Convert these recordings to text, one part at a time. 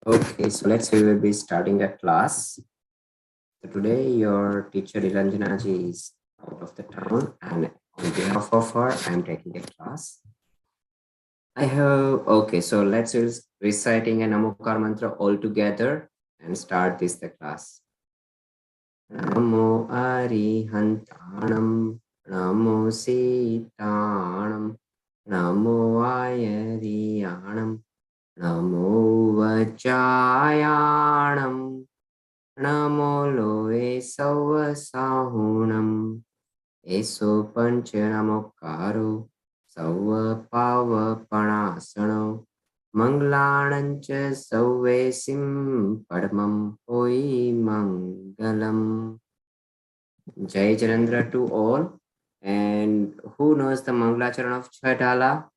Okay, so we will be starting a class. So today your teacher Ilanjana ji is out of the town, and on behalf of her, I am taking a class. I have okay, so let's reciting a Namokar mantra all together and start the class. Namo Arihantanam, Namo Sitanam, Namo Ayariyanam, Namo Vajayanam. Namo loe sauva sahunam, eso panchanamokkaro, sauva pava panasano, manglanancha sauve sim padmam hoi mangalam. Jai Janandra to all. And who knows the Mangalacharan of Chaitala?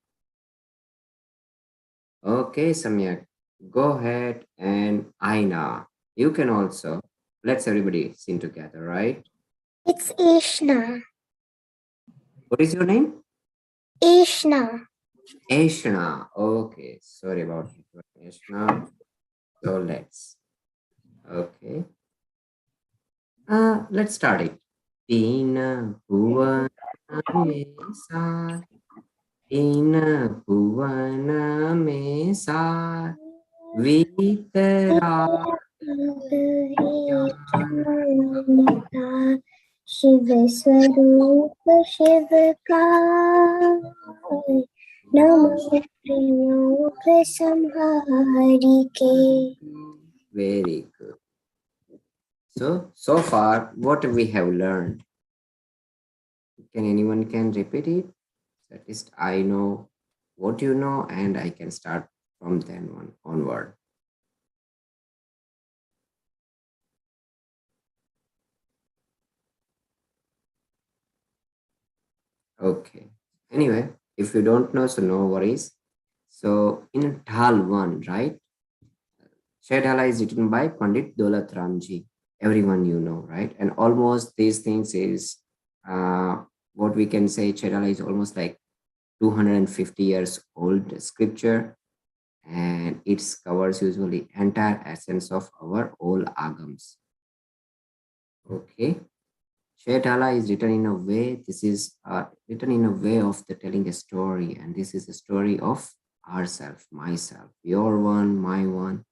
Okay, Samyak, go ahead and Aina. You can also. Let's everybody sing together, right? It's Ishna. What is your name? Ishna. Ashna. Okay, sorry about it. Ashna. So okay. Let's start it. Tina Bhuvana Mesa. Tina Bhuvana Mesa. Vitara. Shiv स्वरूप शिव का नमो त्रिलोक संहारी के. Very good. So far, what we have learned. Can anyone repeat it? At least I know what you know, and I can start from then onward. Okay. Anyway, if you don't know, so no worries. So in Dhal 1, right? Shahdhala is written by Pandit Daulat Ramji. Everyone you know, right? And almost these things is what we can say. Shahdhala is almost like 250 years old scripture, and it covers usually entire essence of our all agams. Okay. Shaitala is written in a way, this is written in a way of the telling a story, and this is a story of ourself, myself, your one, my one,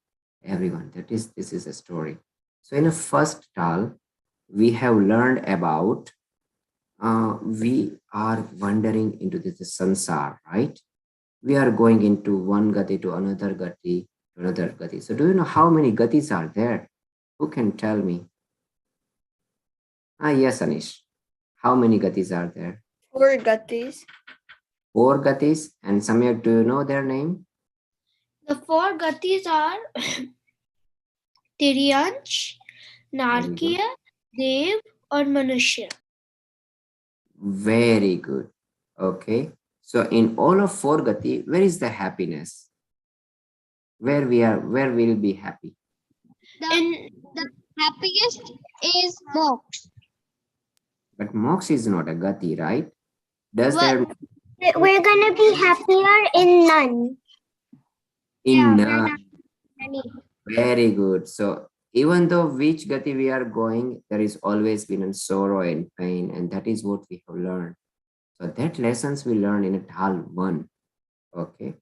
everyone. This is a story. So in a first tal, we have learned about we are wandering into this sansar, right? We are going into one gati to another gati to another gati. So do you know how many gatis are there? Who can tell me? Yes, Anish. How many gatis are there? 4 gatis. 4 gatis. And Samyak, do you know their name? The 4 gatis are Tiryansh, Narkiya, Dev, or Manushya. Very good. Okay. So in all of 4 gati, where is the happiness? Where we'll be happy? The happiest is moksha. But moksha is not a gati, right? Does Well, there... We're gonna be happier in none. In none. Very good. So even though which gati we are going, there is always been a sorrow and pain, and that is what we have learned. So that lessons we learn in a Dhal 1. Okay.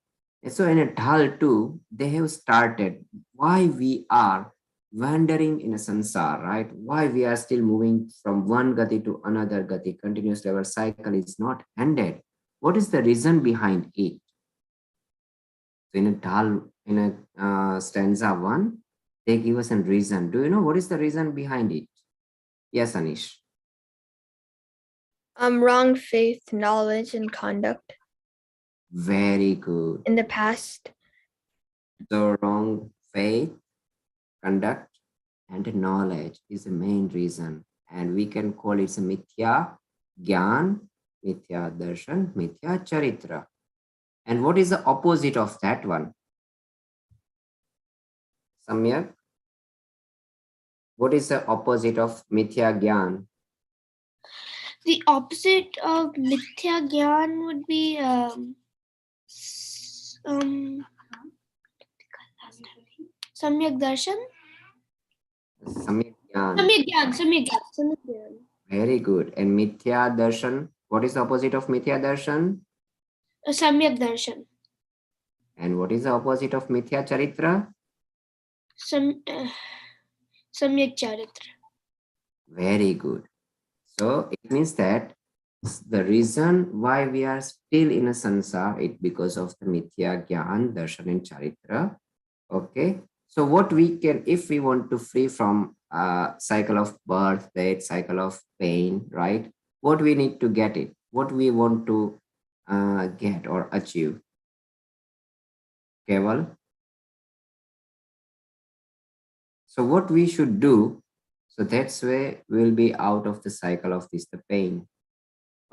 And so in a Dhal 2, they have started why we are wandering in a sansar, right? Why we are still moving from one gati to another gati continuously. Our cycle is not ended. What is the reason behind it? So in a Dhal, in a stanza 1, they give us a reason. Do you know what is the reason behind it? Yes, Anish. Wrong faith, knowledge, and conduct. Very good. In the past. So wrong faith, conduct, and knowledge is the main reason. And we can call it a mithya gyan, mithya darshan, mithya charitra. And what is the opposite of that one? Samyak? What is the opposite of mithya gyan? The opposite of mithya gyan would be Samyak darshan. Samyak Gyan. Samyak gyan. Samyak gyan. Samyak gyan. Very good. And Mithya Darshan. What is the opposite of Mithya Darshan? Samyak darshan. And what is the opposite of Mithya Charitra? Samyak charitra. Very good. So it means that the reason why we are still in a sansar is because of the Mithya Gyan, Darshan and Charitra. Okay. So what we can, if we want to free from cycle of birth, death, cycle of pain, right? What we need to get it, what we want to get or achieve. Keval. So what we should do, so that's where we'll be out of the cycle of this, the pain.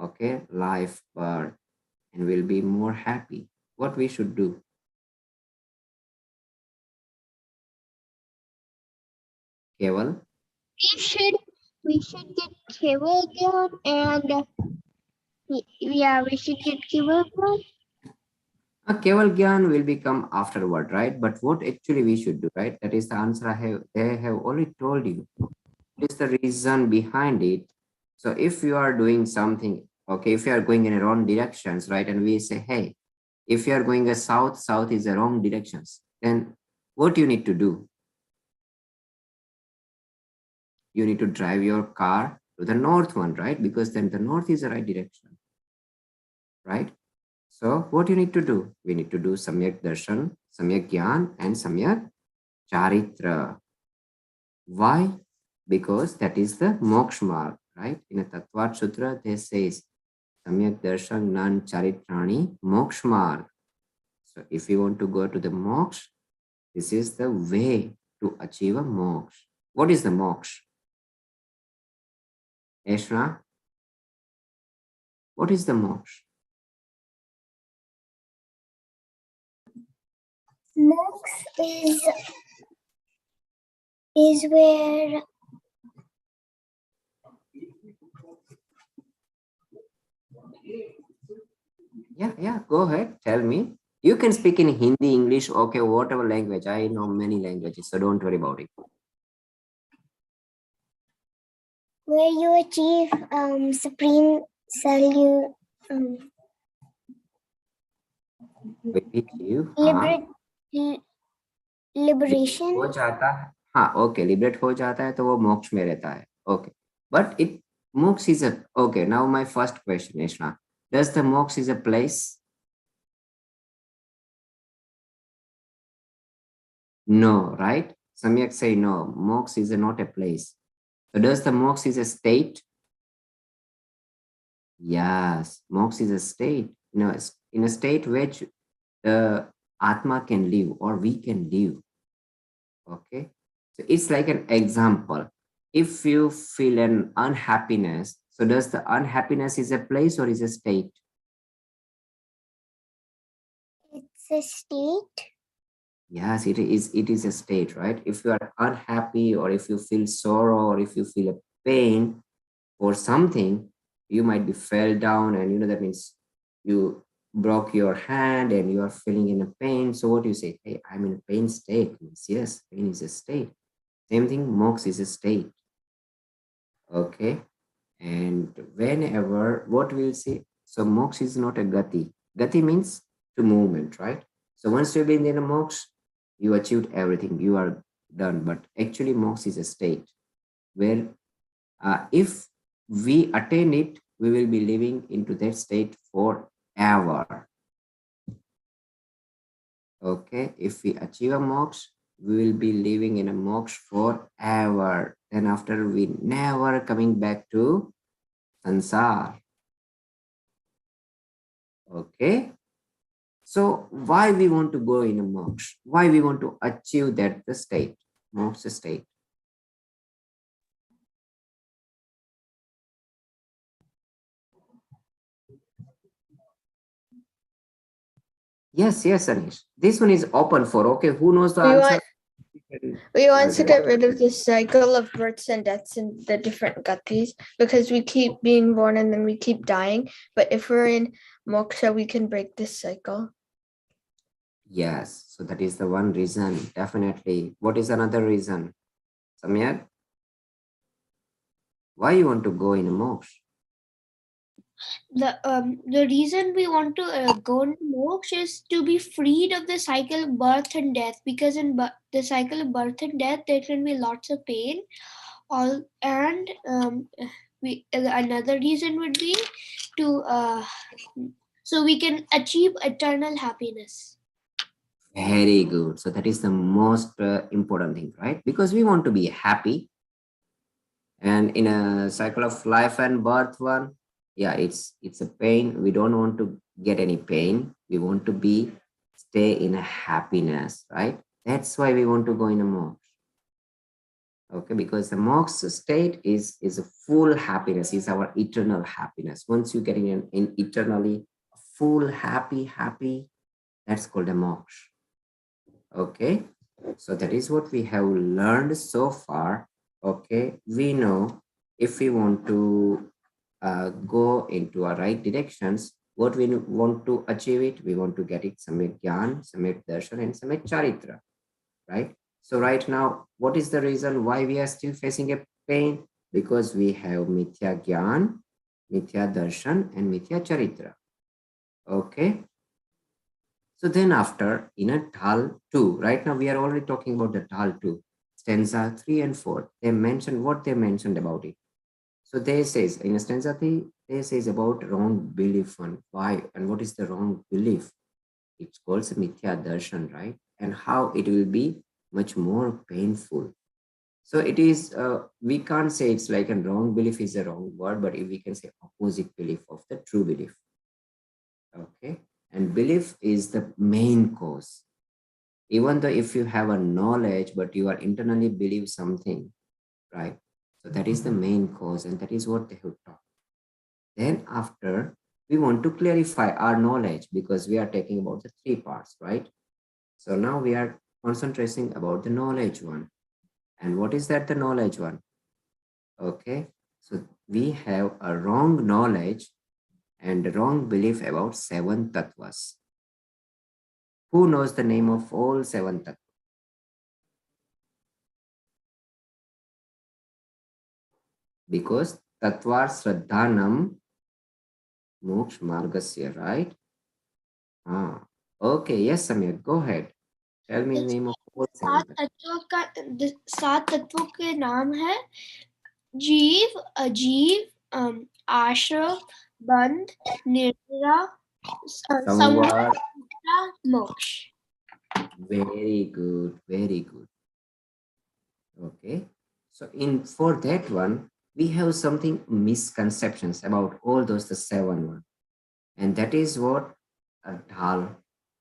Okay, life, birth, and we'll be more happy. What we should do? Keval. We should get Keval Gyan and yeah, we should get Keval Gyan. Keval Gyan will become afterward, right? But what actually we should do, right? That is the answer they have already told you. What is the reason behind it? So if you are doing something, okay, if you are going in a wrong directions, right? And we say, hey, if you are going a south, south is the wrong directions, then what you need to do? You need to drive your car to the north one, right? Because then the north is the right direction, right? So what you need to do? We need to do Samyak Darshan, Samyak Gyan, and Samyak Charitra. Why? Because that is the moksha marg, right? In a Tattvat Sutra, they says Samyak Darshan Gnan Charitrani moksha marg. So if you want to go to the moksha, this is the way to achieve a moksha. What is the moksha? Eshna, what is the moksha? Moksha is where Yeah, go ahead. Tell me. You can speak in Hindi, English, okay, whatever language. I know many languages, so don't worry about it. where you achieve supreme liberation. हो जाता है, हाँ, okay, liberate हो जाता है तो वो मोक्ष में रहता है, ओके. बट इट मोक्ष is a, okay, now my first question is now, does the moksha is a place? No, right? Samyak say no, moksha is not a place. So does the moksha is a state? Yes, moksha is a state. In a state which the atma can live or we can live. Okay, so it's like an example. If you feel an unhappiness, so does the unhappiness is a place or is a state? It's a state. Yes, it is a state, right? If you are unhappy or if you feel sorrow or if you feel a pain or something, you might be fell down, and that means you broke your hand and you are feeling in a pain. So what do you say? Hey, I'm in a pain state. Means yes, pain is a state. Same thing, moksha is a state. Okay. And whenever, what we'll say, so moksha is not a gati. Gati means to movement, right? So once you've been in a moksha, you achieved everything, you are done. But actually, moksha is a state where if we attain it, we will be living into that state forever. Okay, if we achieve a moksha, we will be living in a moksha forever. Then after, we never coming back to sansar. Okay, so why we want to go in a moksha? Why we want to achieve that the state, moksha state? Yes, Anish. This one is open for, okay, who knows the answer? We want to get rid of the cycle of births and deaths in the different gatis because we keep being born and then we keep dying. But if we're in moksha, we can break this cycle. Yes, so that is the one reason, definitely. What is another reason? Samir, why you want to go in a moksha? The reason we want to go into moksha is to be freed of the cycle of birth and death, because in the cycle of birth and death there can be lots of pain. All and we another reason would be to so we can achieve eternal happiness. Very good. So that is the most important thing, right? Because we want to be happy. And in a cycle of life and birth one, yeah, it's a pain. We don't want to get any pain. We want to be stay in a happiness, right? That's why we want to go in a moksha. Okay, because the moksha state is a full happiness, is our eternal happiness. Once you get in eternally full happy, that's called a moksha. Okay, so that is what we have learned so far. Okay, we know if we want to go into our right directions, what we want to achieve it, we want to get it samyak gyan, samyak darshan, and samyak charitra, right? So right now, what is the reason why we are still facing a pain? Because we have mithya gyan, mithya darshan, and mithya charitra. Okay, so then after in a Dhal 2, right now we are already talking about the Dhal 2, stanza 3 and 4. They mentioned what they mentioned about it. So they says in stanza 3, they says about wrong belief and why and what is the wrong belief. It's called mithya darshan, right? And how it will be much more painful. So it is, we can't say it's like a wrong belief is a wrong word, but if we can say opposite belief of the true belief. Okay. And belief is the main cause. Even though if you have a knowledge, but you are internally believe something, right? So that is the main cause, and that is what they have taught. Then after, we want to clarify our knowledge because we are talking about the three parts, right? So now we are concentrating about the knowledge one. And what is that the knowledge one? Okay, so we have a wrong knowledge and wrong belief about seven tattvas. Who knows the name of all seven tattvas? Because tattvar sraddhanam moksha margasya, right? Ah, okay, yes, Samir, go ahead. Tell me the name of all seven tattvas. सात तत्वों के नाम है जीव, अजीव, आश्रय, बंध, निद्रा, Samvar, संवार, मोक्ष. very good, very good. Okay, so in for that one, we have something misconceptions about all those the seven one, and that is what a dhal.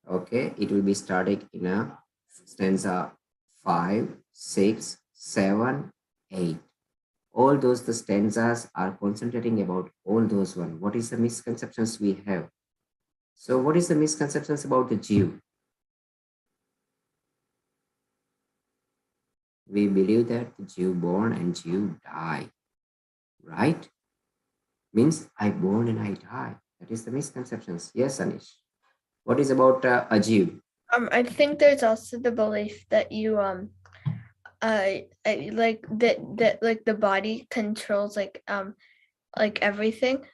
Okay, it will be starting in a stanza 5, 6, 7, 8. All those the stanzas are concentrating about all those one. What is the misconceptions we have? So what is the misconceptions about the Jew? We believe that the Jew born and Jew die, right? Means I born and I die. That is the misconceptions. Yes, Anish. What is about a Jew? I think there's also the belief that you like that like the body controls like everything.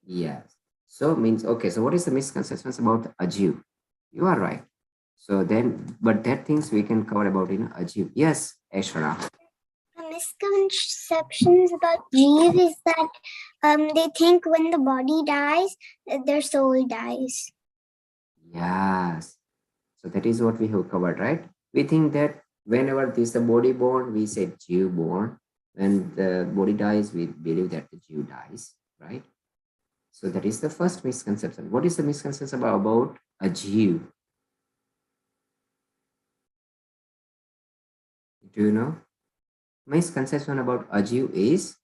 Yes. So means okay. So what is the misconceptions about a Jew? You are right. So then, but that things we can cover about in a Jew. Yes, Ashra. Misconceptions about Jeev is that they think when the body dies, their soul dies. Yes. So that is what we have covered, right? We think that whenever this the body born, we say Jew born. When the body dies, we believe that the Jew dies, right? So that is the first misconception. What is the misconception about a Jew? Do you know? Misconception about a Jew is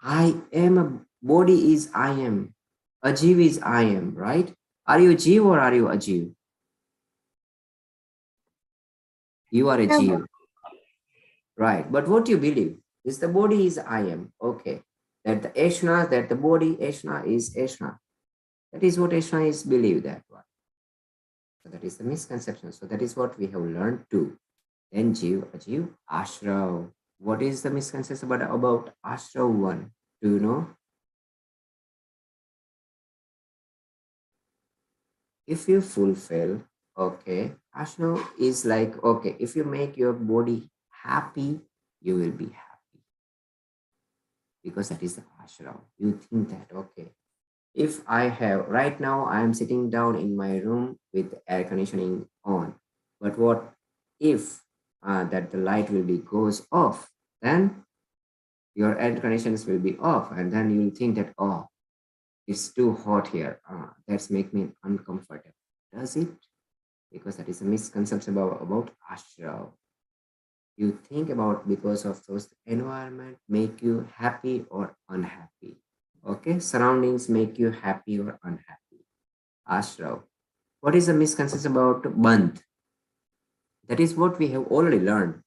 I am a body is I am. A Jew is I am, right? Are you a Jew or are you a Jew? You are a Jew, right? But what you believe is the body is I am. Okay. That the Ashna, that the body Ashna is Ashna. That is what Ashna is believe that one. So that is the misconception. So that is what we have learned too. Then Jeev, Ajiv, Ashrav. What is the misconception about Ashrav one? Do you know? If you fulfill, okay, Ashrav is like, okay, if you make your body happy, you will be happy. Because that is the Ashrav. You think that, okay, if I have, right now, I am sitting down in my room with air conditioning on. But what if that the light will be goes off? Then your air conditions will be off, and then you will think that, oh, it's too hot here. That's make me uncomfortable. Does it? Because that is a misconception about ashram. You think about because of those environment make you happy or unhappy. Okay, surroundings make you happy or unhappy. Ashram. What is the misconception about bandh? That is what we have already learned.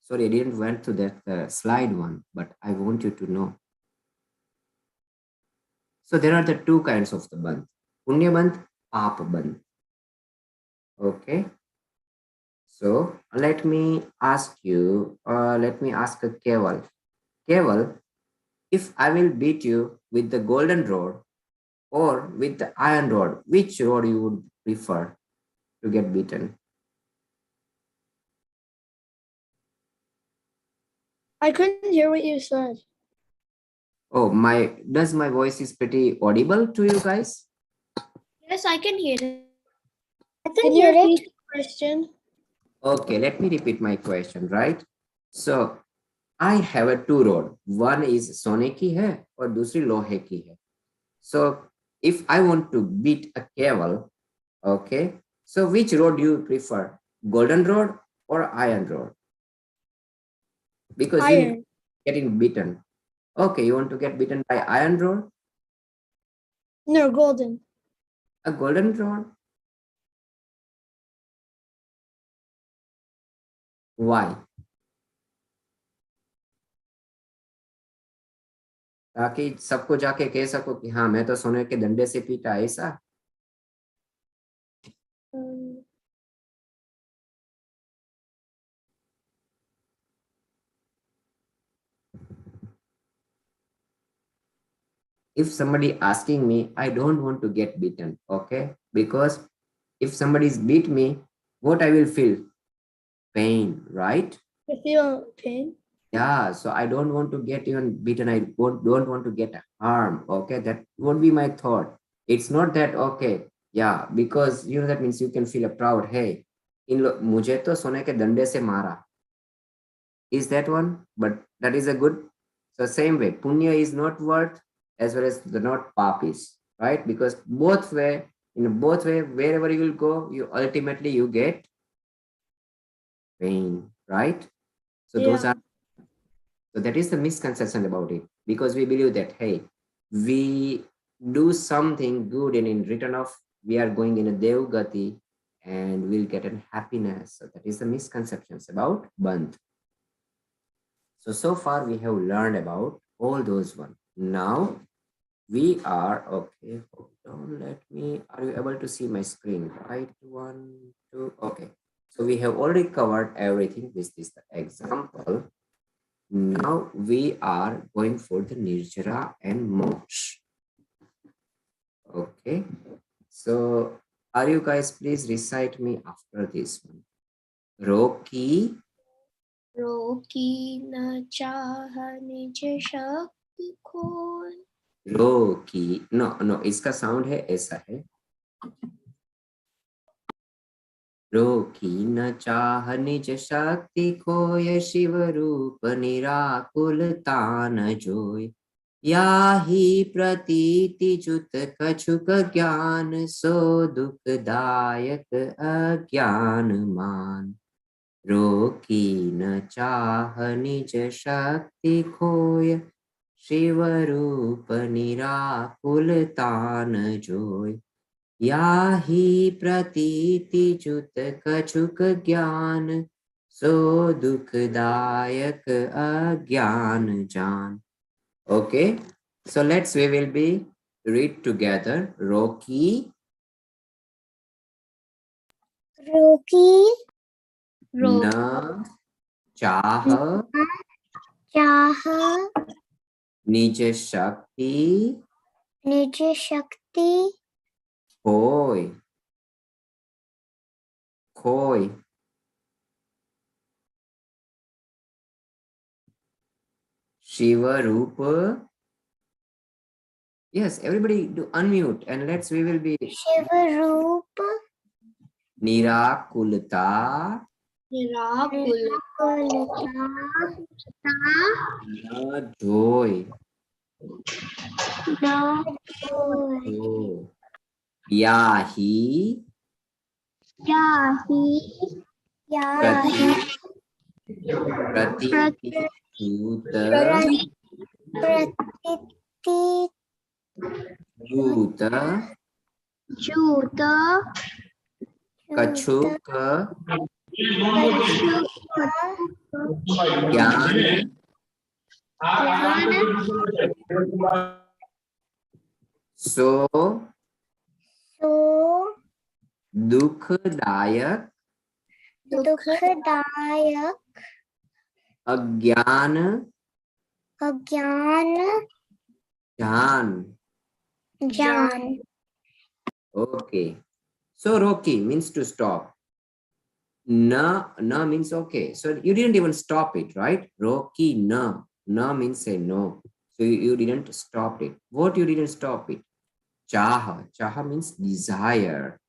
Sorry, I didn't went to that slide one, but I want you to know. So there are the two kinds of the bandh. Punya bandh, papa bandh. Okay. So let me ask you, let me ask a Keval. Keval, if I will beat you with the golden rod or with the iron rod, which rod you would prefer to get beaten? I couldn't hear what you said. Oh, does my voice is pretty audible to you guys? Yes, I can hear it. Can you repeat the question? Okay, let me repeat my question, right? So I have a two rod. One is सोने की है और दूसरी लोहे की है. So if I want to beat a camel, okay, so which rod do you prefer? Golden rod or iron rod? Because you will Iron. getting beaten. Okay, you want to get beaten by iron rod? No, golden. A golden rod? Why? ताकि सबको जाके कह सको कि हाँ मैं तो सोने के डंडे से पीटा ऐसा. Um, If somebody asking me, I don't want to get beaten, okay? Because if somebody's beat me, what I will feel? Pain, right? you feel pain? Yeah, so I don't want to get even beaten. I don't want to get harm. Okay, that would be my thought. It's not that okay, yeah, because you know that means you can feel a proud. Hey, मुझे तो सोने के डंडे से मारा. Is that one? But that is a good. So same way, punya is not worth as well as the not pap is, right? Because both way, in both way, wherever you will go, you ultimately you get pain, right? So those Yeah. are. So that is the misconception about it because we believe that, hey, we do something good and in return of we are going in a Devgati and we'll get an happiness. So that is the misconceptions about Bandh. So far we have learned about all those one. Now we are, okay, hold on, let me, are you able to see my screen, right? One, two, okay. So we have already covered everything. This is the example. Now we are going for the Nirjara and Moksha. Okay. So are you guys please recite me after this one? Roki. रोकी न चाह निज शक्ति खोय. Roki. No, इसका sound है ऐसा है. रोकी न चाह निज शक्ति खोय शिव रूप निराकुल तान जोय. याहि प्रतीति जुत कछुक ज्ञान सो दुखदायक अज्ञान मान. रोकी न चाह निज शक्ति खोय शिव रूप निराकुल तान जोय. याहि प्रतीति जुत कछुक ज्ञान सो दुखदायक अज्ञान जान. Okay, so we will be read together. Roki, Roki. न चाह Jaha. निज शक्ति Nij Shakti. खोय खोय शिव रूप. Yes, everybody do unmute and we will be Shivaroop. Nirakulta Miraculous. न joy Joy. हो याही Yahi. प्रति Yahi. प्रतिभूत Pratiti. भूत Juta. कछुक Kachuka. ज्ञान सो So. दुखदायक Dukhadayak. अज्ञान Agyan. जान. Jan. Okay, so Roki means to stop. Na means okay. So you didn't even stop it, right? Roki na. Na means say no. So you didn't stop it. What you didn't stop it? Chaha. Chaha means desire.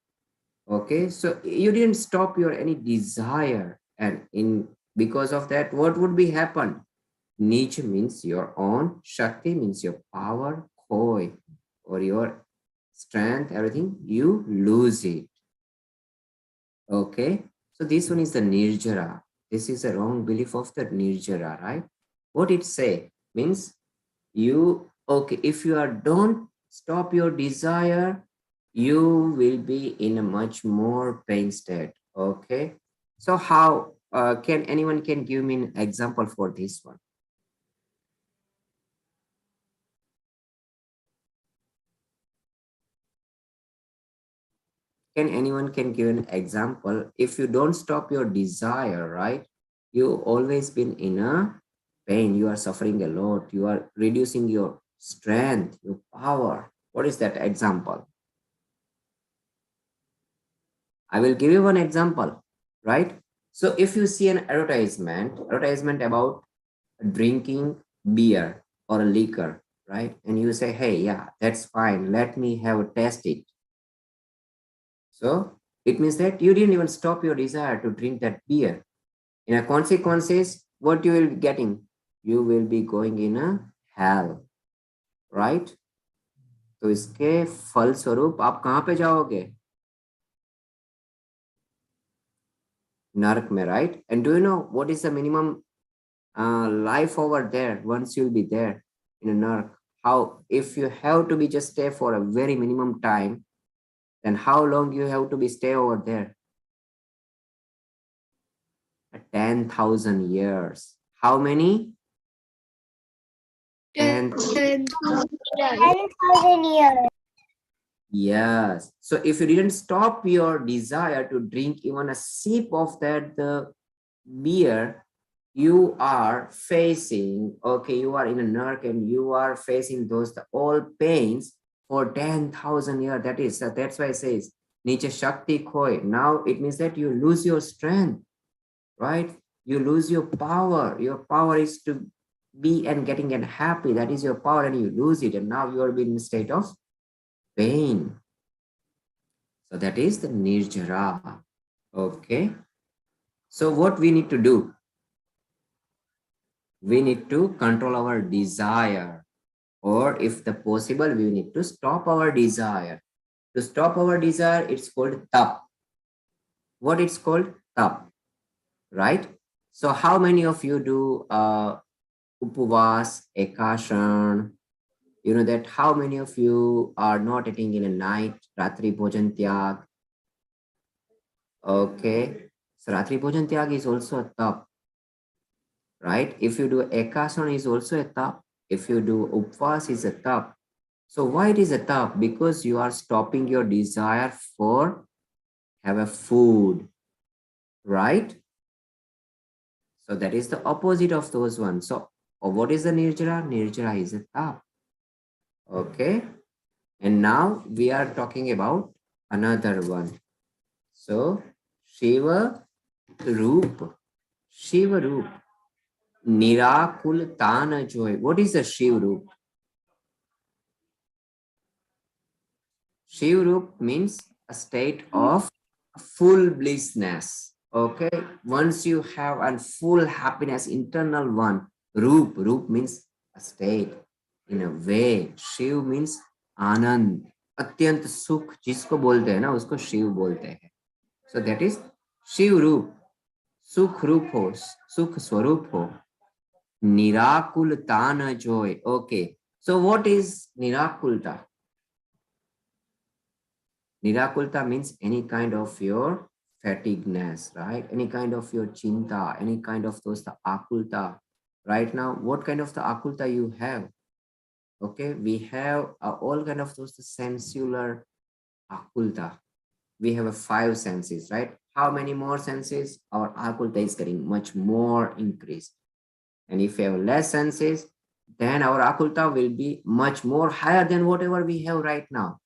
Okay, so you didn't stop your any desire, and in because of that, what would be happen? Niche means your own, Shakti means your power, Khoi or your strength, everything, you lose it. Okay, so this one is the Nirjara. This is a wrong belief of the Nirjara, right? What it say means you, okay, if you are don't stop your desire, you will be in a much more pain state. Okay, so how can anyone can give me an example for this one? Can anyone can give an example? If you don't stop your desire, right, you always been in a pain, you are suffering a lot, you are reducing your strength, your power. What is that example? I will give you one example, right? So if you see an advertisement about drinking beer or a liquor, right? And you say, hey, yeah, that's fine. Let me have a taste it. So it means that you didn't even stop your desire to drink that beer. In a consequences, what you will be getting? You will be going in a hell, right? तो इसके फलस्वरूप आप कहाँ पे जाओगे? नरक में, right? And do you know what is the minimum life over there once you'll be there in a narc? How, if you have to be just stay for a very minimum time, then how long you have to be stay over there? 10,000 years. How many? 10,000. 10,000 years. Yes. So if you didn't stop your desire to drink even a sip of that the beer, you are facing, okay, you are in a narc and you are facing those all pains for 10,000 years. That is, that's why it says Niche Shakti Khoi. Now it means that you lose your strength, right? You lose your power. Your power is to be and getting and happy. That is your power, and you lose it. And now you are in a state of pain. So that is the Nirjara. Okay. So what we need to do? We need to control our desire, or if the possible, we need to stop our desire. To stop our desire, it's called tap. What it's called? Tap, right? So how many of you do upavas, ekashan? You know that how many of you are not eating in a night, ratri bhojan tyag? Okay, so ratri bhojan tyag is also a tap, right? If you do ekasana is also a tap. If you do upvas is a tap. So why it is a tap? Because you are stopping your desire for have a food, right? So that is the opposite of those ones. So what is the Nirjara? Nirjara is a tap. Okay. And now we are talking about another one. So Shiva Roop. Shiva Roop. Nirakul Tana Joy. What is the Shiva Roop? Shiv Roop means a state of full blissness. Okay. Once you have a full happiness, internal one. Roop means a state. In a way, Shiv means आनंद, अत्यंत सुख जिसको बोलते हैं ना उसको शिव बोलते हैं. So that is Shiv रूप. सुख रूप हो, सुख स्वरूप हो. निराकुलता न joy. Okay. So what is nirakulta? Nirakulta means any kind of your fatigueness, right? Any kind of your chinta, any kind of those the akulta. Right now, what kind of the akulta you have? Okay, we have all kind of those the sensual akulta. We have a 5 senses, right? How many more senses? Our akulta is getting much more increased. And if we have less senses, then our akulta will be much more higher than whatever we have right now.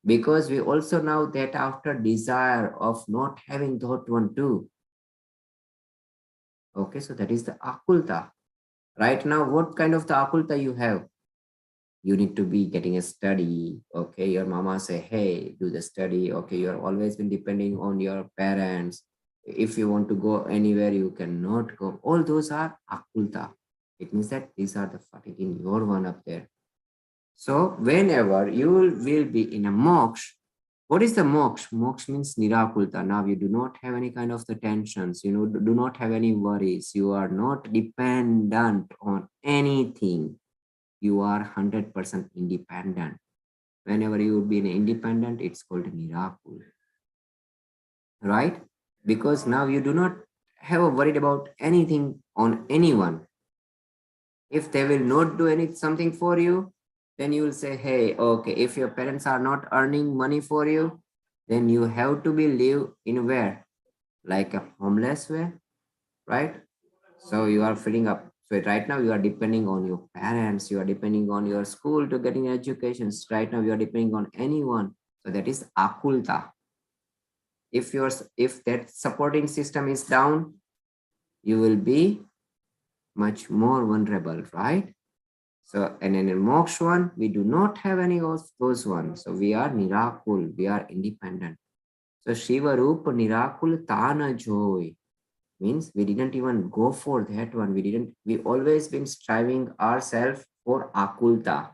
Because we also know that after desire of not having that one too. Okay, so that is the akulta. Right now, what kind of the akulta you have? You need to be getting a study. Okay, your mama say, hey, do the study. Okay, you're always been depending on your parents. If you want to go anywhere, you cannot go. All those are akulta. It means that these are the fatigue in your one up there. So whenever you will be in a moksha, what is the moksha? Moksha means nirakulta. Now you do not have any kind of the tensions, you know, do not have any worries. You are not dependent on anything. You are 100% independent. Whenever you would be an independent, it's called nirakul, right? Because now you do not have a worried about anything on anyone. If they will not do any something for you, then you will say, hey, okay, if your parents are not earning money for you, then you have to be live in where? Like a homeless way, right? So you are filling up. So right now you are depending on your parents, you are depending on your school to getting education. Right now you are depending on anyone. So that is akulta. If that supporting system is down, you will be much more vulnerable, right? So, and in moksha one, we do not have any of those ones. So we are nirakul, we are independent. So Shiva Rupa Nirakul Tana Joy means we didn't even go for that one. We always been striving ourselves for akulta.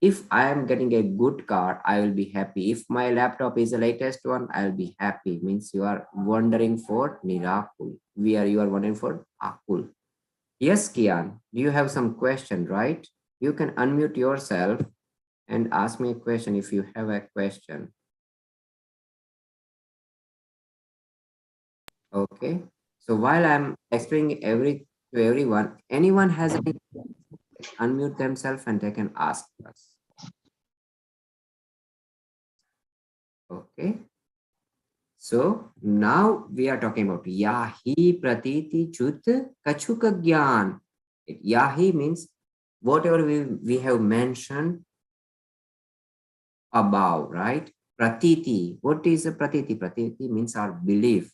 If I am getting a good car, I will be happy. If my laptop is the latest one, I'll be happy. Means you are wondering for nirakul. You are wondering for akul. Yes, Kian, you have some question, right? You can unmute yourself and ask me a question if you have a question. Okay. So while I'm explaining to everyone, anyone has any unmute themselves and they can ask us. Okay. So now we are talking about Yahi Pratiti Chut Kachuka Gyan. Yahi means whatever we have mentioned above, right? Pratiti. What is a pratiti? Pratiti means our belief.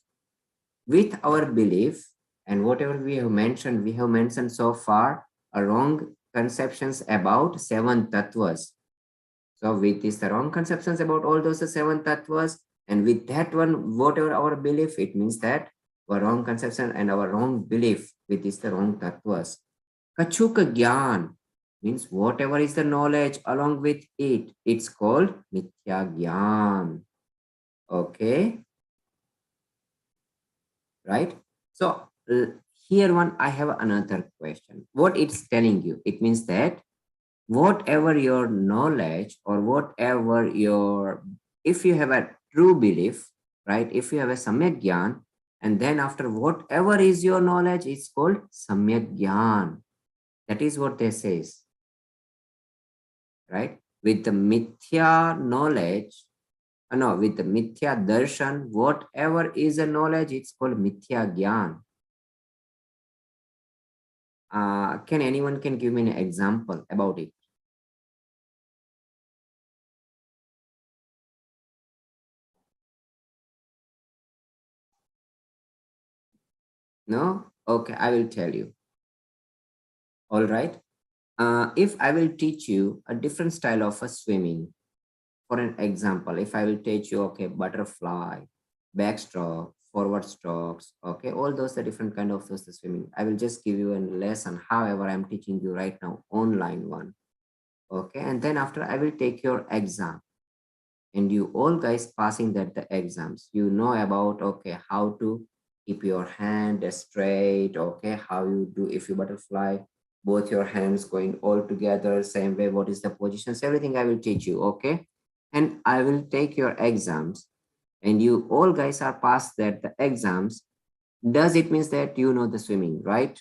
With our belief and whatever we have mentioned so far are wrong conceptions about 7 tattvas. So with this the wrong conceptions about all those 7 tattvas, and with that one, whatever our belief, it means that our wrong conception and our wrong belief with this the wrong tattvas. Kachuka Gyan means whatever is the knowledge along with it, it's called Mithya Gyan. Okay, right? So here one, I have another question. What it's telling you, it means that whatever your knowledge or whatever your, if you have a true belief, right? If you have a samyak gyan, and then after whatever is your knowledge, it's called samyak gyan. That is what they says, right? With the mithya knowledge, No, with the mithya darshan, whatever is a knowledge, it's called mithya gyan. Can anyone can give me an example about it? No? Okay, I will tell you. All right. If I will teach you a different style of a swimming, for an example, if I will teach you, okay, butterfly, backstroke, forward strokes, okay, all those are different kind of those swimming. I will just give you a lesson. However, I'm teaching you right now online one. Okay, and then after I will take your exam, and you all guys passing that the exams, you know about, okay, how to keep your hand straight, okay, how you do if you butterfly, both your hands going all together same way, what is the positions, everything I will teach you, okay, and I will take your exams, and you all guys are passed that the exams. Does it means that you know the swimming, right?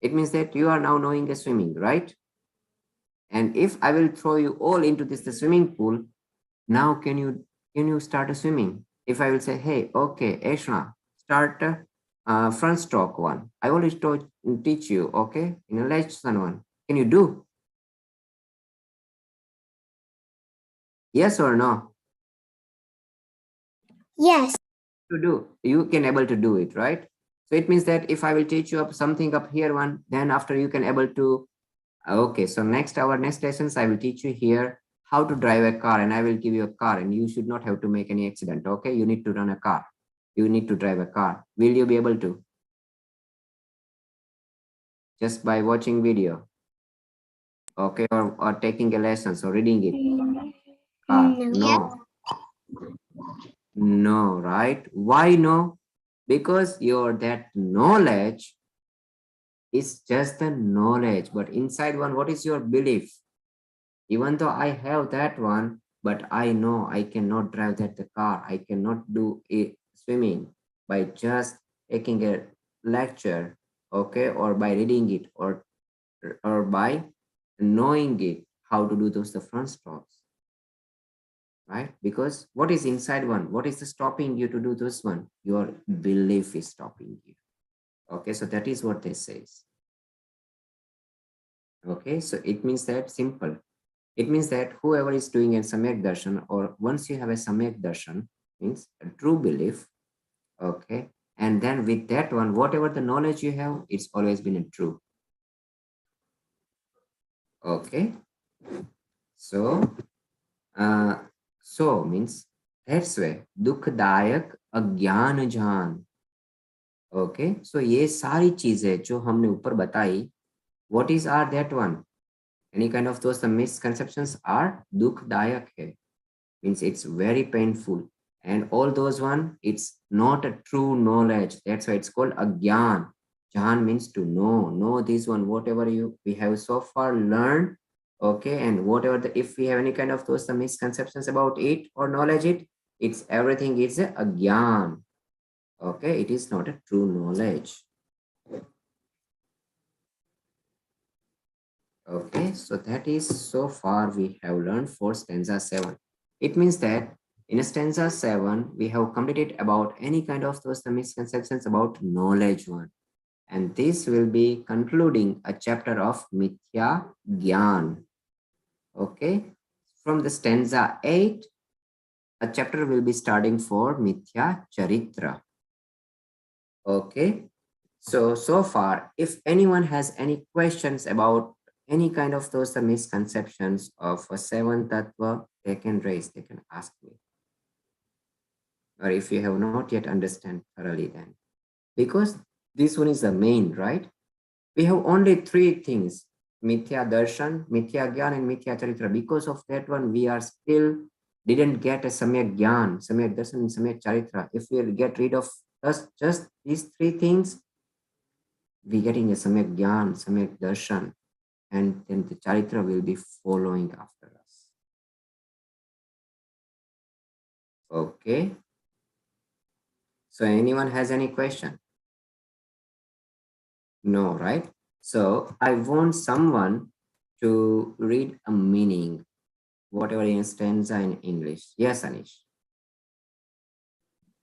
It means that you are now knowing the swimming, right? And if I will throw you all into this the swimming pool, now can you start a swimming? If I will say, hey, okay, Ashna, start front stroke one. I always teach you, okay, in a lesson one. Can you do? Yes or no? Yes. To do, you can able to do it, right? So it means that if I will teach you up something up here one, then after you can able to. Okay, so our next lessons, I will teach you here how to drive a car, and I will give you a car, and you should not have to make any accident. Okay, you need to run a car. You need to drive a car. Will you be able to? Just by watching video, okay, or taking a lessons or reading it? Car? No. Yes. No, no, right? Why no? Because your that knowledge is just the knowledge, but inside one, what is your belief? Even though I have that one, but I know I cannot drive that the car. I cannot do a swimming by just taking a lecture, okay, or by reading it, or by knowing it how to do those the front strokes, right? Because what is inside one? What is the stopping you to do this one? Your belief is stopping you. Okay, so that is what this says. Okay, so it means that simple. It means that whoever is doing a Samyak Darshan, or once you have a Samyak Darshan, means a true belief, okay, and then with that one, whatever the knowledge you have, it's always been a true. Okay, so uh, so means that's why दुखदायक अज्ञान जान. Okay, so ये सारी चीजें जो हमने ऊपर बताई, what is are that one? Any kind of those the misconceptions are दुखदायक है, means it's very painful, and all those one, it's not a true knowledge. That's why it's called agyan. Jahan means to know this one, whatever we have so far learned, okay, and whatever if we have any kind of those the misconceptions about it or knowledge it's everything is a agyan. Okay, it is not a true knowledge. Okay, so that is so far we have learned for stanza 7. It means that in stanza 7, we have completed about any kind of those the misconceptions about knowledge one. And this will be concluding a chapter of Mithya Gyan. Okay, from the stanza 8, a chapter will be starting for Mithya Charitra. Okay, so far, if anyone has any questions about any kind of those the misconceptions of a seven tattva, they can raise, they can ask me. Or if you have not yet understand thoroughly, then because this one is the main, right? We have only three things: mithya darshan, mithya gyan, and mithya charitra. Because of that one, we are still didn't get a samyak gyan, samyak darshan, and samyak charitra. If we get rid of just these three things, we getting a samyak gyan, samyak darshan, and then the charitra will be following after us. Okay. So anyone has any question? No, right? So I want someone to read a meaning. whatever in stanza in English. Yes, Anish.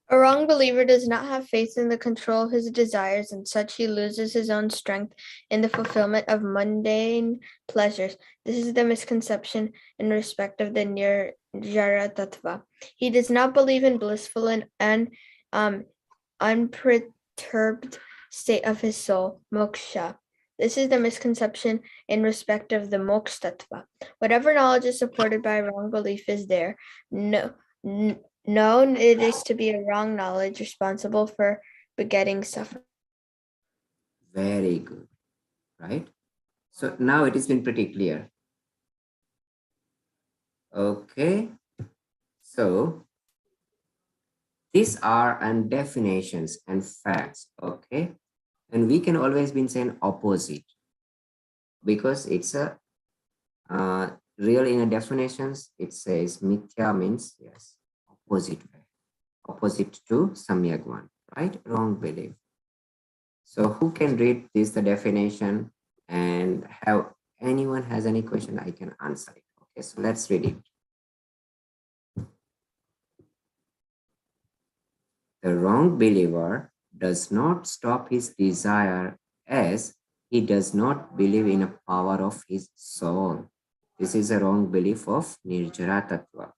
A wrong believer does not have faith in the control of his desires, and such he loses his own strength in the fulfillment of mundane pleasures. This is the misconception in respect of the Nirjara Tattva. He does not believe in blissful and unperturbed state of his soul, moksha. This is the misconception in respect of the moksha tattva. Whatever knowledge is supported by wrong belief is there. Known it is to be a wrong knowledge responsible for begetting suffering. Very good, right? So now it has been pretty clear. Okay, so these are and definitions and facts, okay? And we can always be saying opposite because it's a real in a definitions, it says mithya means yes, opposite way, opposite to samyak one, right? Wrong belief. So who can read this the definition and have anyone has any question, I can answer it. Okay, so let's read it. The wrong believer does not stop his desire as he does not believe in a power of his soul. This is a wrong belief of Nirjara Tattva,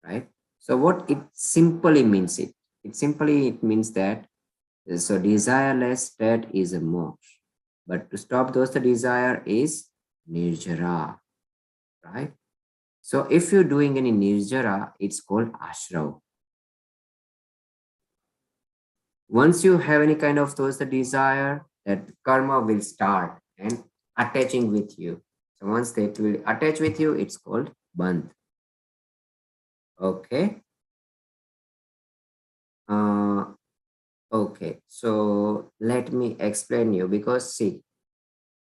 right? So what it simply means it means that so desireless state is a moksha, but to stop those the desire is Nirjara, right? So if you're doing any Nirjara, it's called Ashrav. Once you have any kind of those the desire, that karma will start and attaching with you. So once that will attach with you, it's called bandh. Okay. Okay, so let me explain you because see,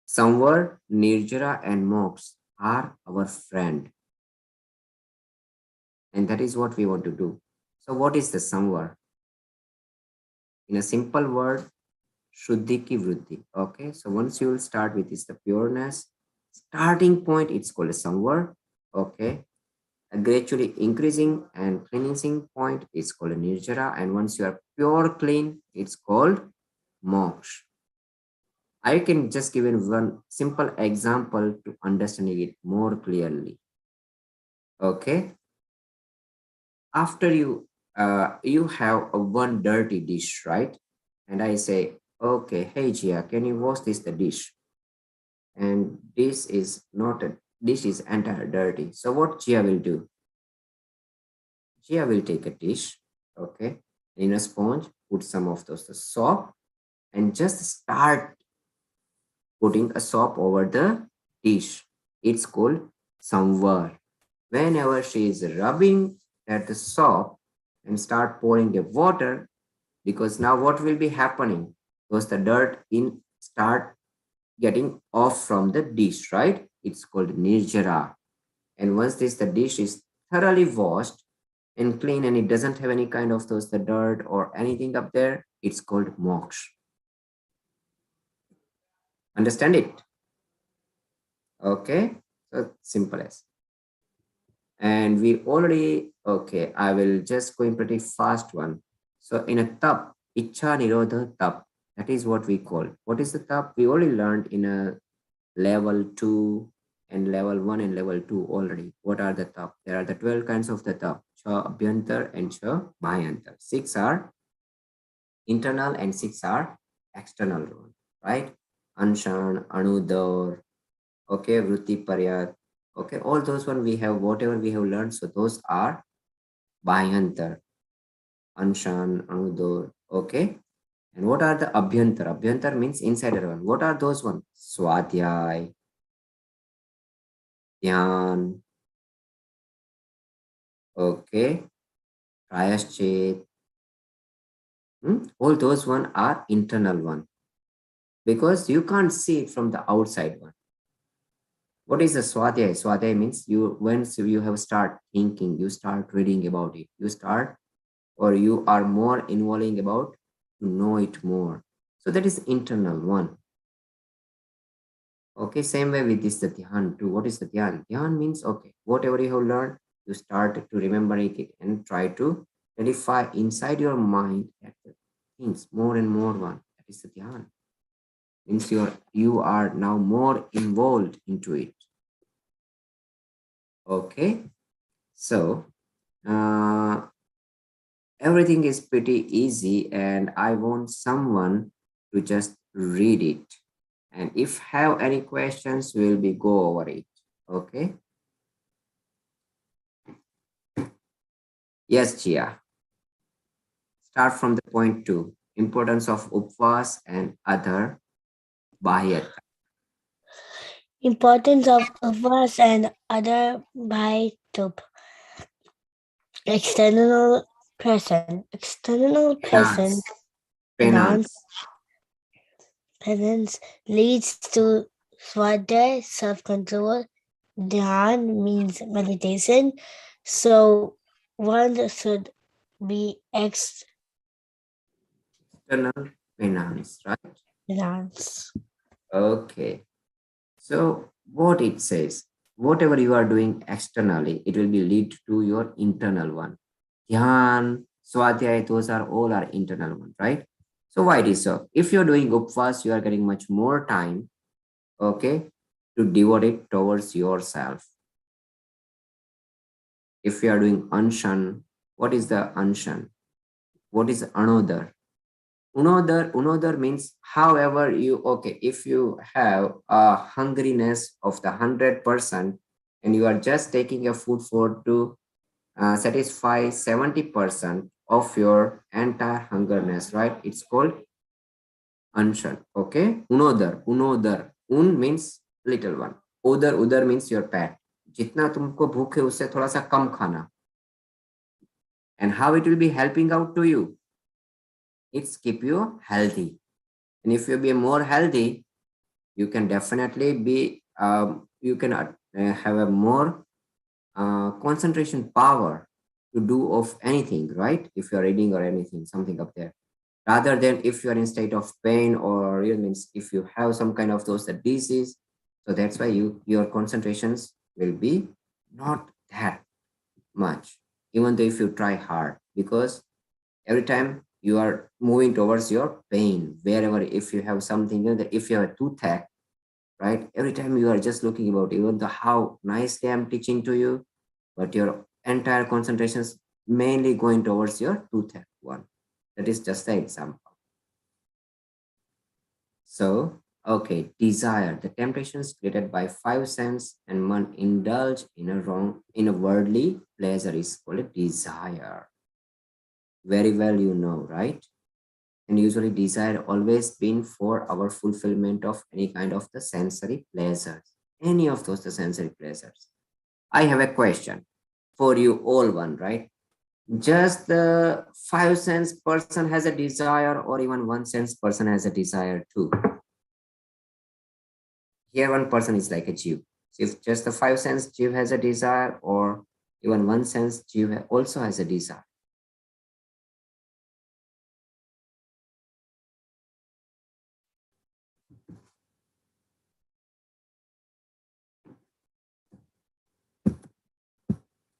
somewhere Nirjara and Moksha are our friend, and that is what we want to do. So what is the somewhere? In a simple word, Shuddhi ki Vriddhi. Okay, so once you will start with is the pureness, starting point, it's called a samvar. Okay, a gradually increasing and cleansing point is called a nirjara, and once you are pure clean, it's called moksha. I can just give you one simple example to understanding it more clearly. Okay, after you have a one dirty dish, right? And I say, okay, hey Gia, can you wash this the dish? And this is not a dish is entire dirty. So what Gia will do? Gia will take a dish, okay, in a sponge, put some of those the soap, and just start putting a soap over the dish. It's called samvar. Whenever she is rubbing at the soap and start pouring the water, because now what will be happening? Because the dirt in start getting off from the dish, right? It's called nirjara. And once this the dish is thoroughly washed and clean and it doesn't have any kind of those the dirt or anything up there, it's called moksha. Understand it? Okay, so simple as. And we already, okay, I will just go in pretty fast one. So in a tap, icha nirodha tap, that is what we call. What is the tap? We already learned in a level 2 and level 1 and level 2 already. What are the tap? There are the 12 kinds of the tap. Cha abhyantar and cha bhyantar. 6 are internal and 6 are external one, right? Anshan, anudor, okay, vritti paryat, okay, all those one we have, whatever we have learned, so those are bhyantar, anshan, anudor, okay. And what are the abhyantar? Abhyantar means inside one. What are those one? Swadhyay, dhyan, okay, prayaschit, all those one are internal one because you can't see it from the outside one. What is the swadhyay? Swadhyay means you once you have start thinking, you start reading about it, you start or you are more involving about to know it more. So that is internal one. Okay, same way with this the dhyan too. What is the dhyan? Dhyan means okay, whatever you have learned, you start to remember it and try to clarify inside your mind that the things more and more one. That is the dhyan. Means you are now more involved into it. Okay, so uh, everything is pretty easy, and I want someone to just read it. And if have any questions, we'll be go over it. Okay. Yes, Chia. Start from the point two. Importance of upvas and other bahyat. Importance of upvas and other bhai-tup. External present, Penance. penance, Penance. penance leads to swadhyay, self-control. Dhyan means meditation. So one should be External penance, right? penance. Okay. So what it says, whatever you are doing externally, it will be lead to your internal one. Dhyan, Swadhyay, those are all our internal one, right? So why it is so? If you're doing upvas, you are getting much more time, okay, to devote it towards yourself. If you are doing anshan, what is the anshan? What is another? Another means however you, okay, if you have a hungriness of the 100% and you are just taking a food for to satisfy 70% of your entire hungerness, right? It's called anshan. Okay, unodar. Un means little one. Udar means your pet. जितना तुमको भूख है उससे थोड़ा सा कम खाना. And how it will be helping out to you? It's keep you healthy. And if you be more healthy, you can definitely be you can have a more concentration power to do of anything, right? If you're reading or anything, something up there, rather than if you're in state of pain, or it means if you have some kind of those disease. So that's why your concentrations will be not that much, even though if you try hard, because every time you are moving towards your pain, wherever, if you have something, if you have a toothache, right? Every time you are just looking about even the how nicely I'm teaching to you, but your entire concentration is mainly going towards your toothache one. That is just the example. So, okay, desire, the temptations created by five sense and one indulge in a worldly pleasure is called a desire. Very well, you know, right? And usually desire always been for our fulfillment of any kind of the sensory pleasures, any of those the sensory pleasures. I have a question for you all one, right? Just the five sense person has a desire, or even one sense person has a desire too? Here one person is like a jew. So if just the five sense jew has a desire, or even one sense jew also has a desire.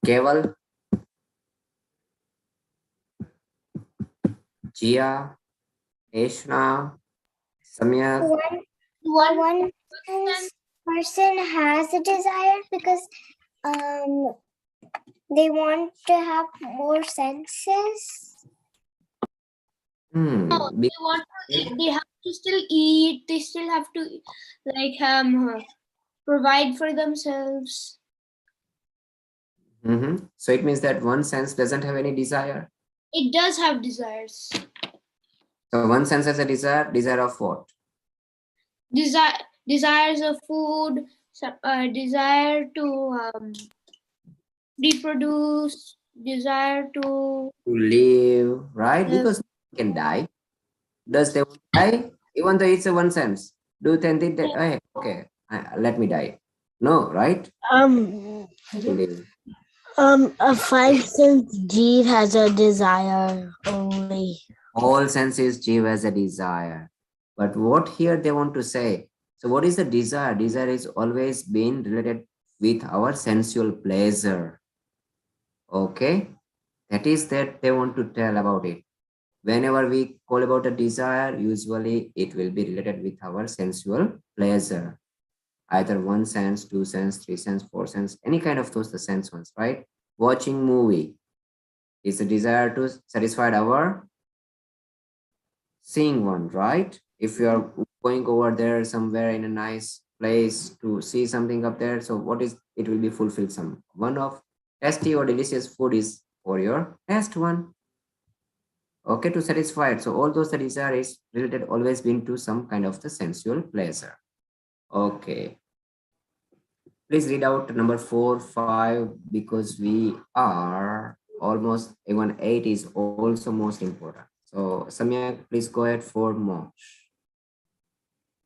Keval, Jia, Eshna, Samyak. One person has a desire because they want to have more senses. No, they want to eat. They have to still eat. They still have to like provide for themselves. So it means that one sense doesn't have any desire. It does have desires. So one sense has a desire of what? Desires of food, desire to reproduce, desire to To live, right? Because they can die. Does they want to die? Even though it's a one sense. Do they think that, hey, okay, let me die? No, right? Um, To live. a five sense jeev has a desire only. All senses give as a desire. But what here they want to say? So So what is the desire? Desire is always been related with our sensual pleasure. Okay, that is that they want to tell about it. Whenever we call about a desire, usually it will be related with our sensual pleasure. Either one sense, two sense, three sense, four sense, any kind of those the sense ones, right? Watching movie is a desire to satisfy our seeing one, right? If you are going over there somewhere in a nice place to see something up there, so what is it will be fulfilled some one of tasty or delicious food is for your taste one. Okay, to satisfy it. So all those the desire is related always been to some kind of the sensual pleasure. Okay. Please read out number 4, 5, because we are almost even 8 is also most important. So Samyak, please go ahead for moksha.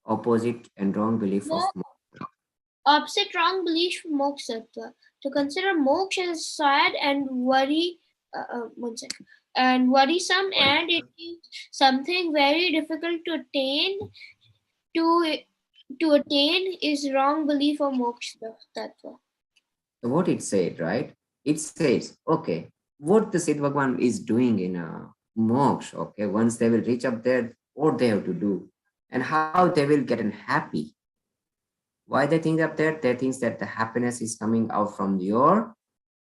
Opposite and wrong belief of moksha. Opposite wrong belief moksha. To consider moksha as sad and one second, and worrisome, and it is something very difficult to attain. To to attain is wrong belief of moksha tattva. So what it said, right? It says, okay, what the Sid Bhagwan is doing in a moksha, okay, once they will reach up there, what they have to do, and how they will get happy. Why they think up there? They think that the happiness is coming out from your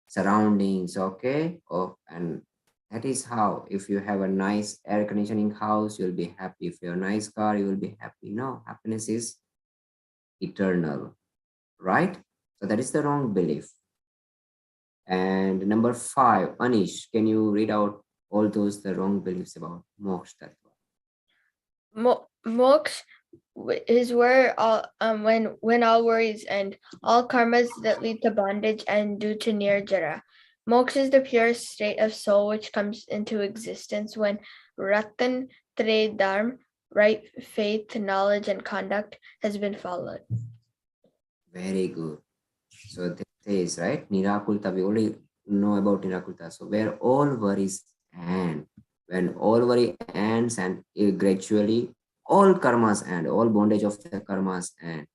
surroundings, okay? Oh, and that is how, if you have a nice air conditioning house, you'll be happy. If you have a nice car, you will be happy. No, happiness is eternal, right? So that is the wrong belief. And number 5, Anish, can you read out all those the wrong beliefs about moksha tattva? Moksha is where all when all worries end, all karmas that lead to bondage and due to nirjara. Moksha is the purest state of soul which comes into existence when Ratan Trey Dharma, right faith, knowledge, and conduct has been followed. Very good. So this is right. Nirakulta, we already know about Nirakulta. So where all worries end, when all worry ends and gradually all karmas end, all bondage of the karmas end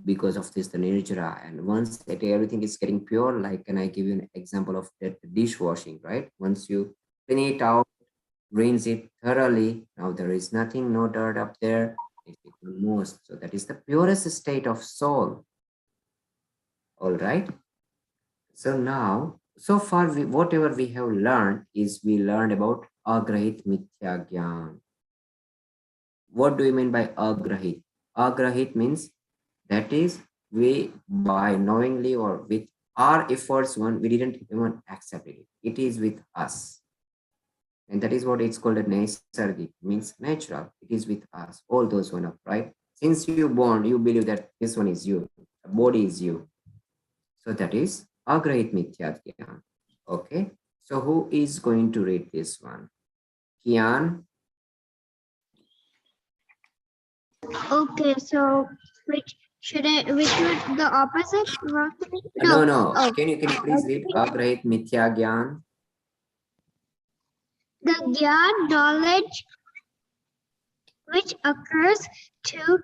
because of this the nirjara. And once that everything is getting pure, like can I give you an example of that dishwashing, right? Once you clean it out, rinse it thoroughly, now there is nothing, no dirt up there, it removes. So that is the purest state of soul. All right. So now, so far, whatever we have learned is we learned about agrahit mithya gyan. What do you mean by agrahit? Agrahit means that is we by knowingly or with our efforts one we didn't even accept it. It is with us. And that is what it's called a naisargik, means natural. It is with us, all those one up, right? Since you born, you believe that this one is you, the body is you. So that is agrahit mithya gyan. Okay, so who is going to read this one? Kian? Okay, so which was the opposite? Wrong belief? No, No. no. Oh, Can you please read agrahit mithya gyan? the gyan knowledge which occurs to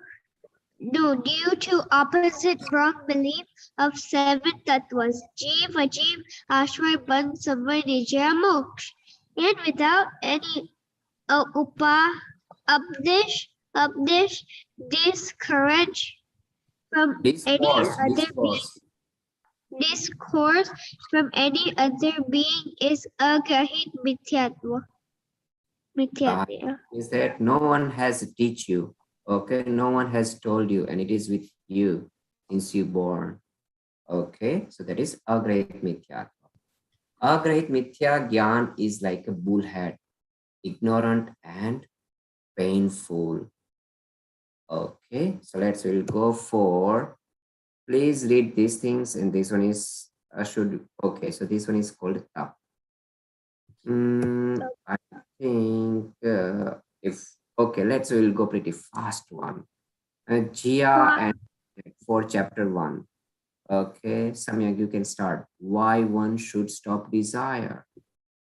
no due to opposite wrong belief of 7 tattvas, Jeev, Ajeev, Ashray, Ban, Samvay, Nijaya, Moksha, and without any updish, discourage from any other being. Discourse. Discourse from any other being is agrahit mithyatva. Is that no one has teach you, okay, no one has told you, and it is with you since you born. Okay, so that is agrahit mithya. Agrahit mithya gyan is like a bullhead, ignorant and painful. Okay, so we'll go for, please read these things, and this one is okay, so this one is called tap. I think if okay, we'll go pretty fast one. Jia and for chapter 1. Okay, Samyak, you can start. Why one should stop desire?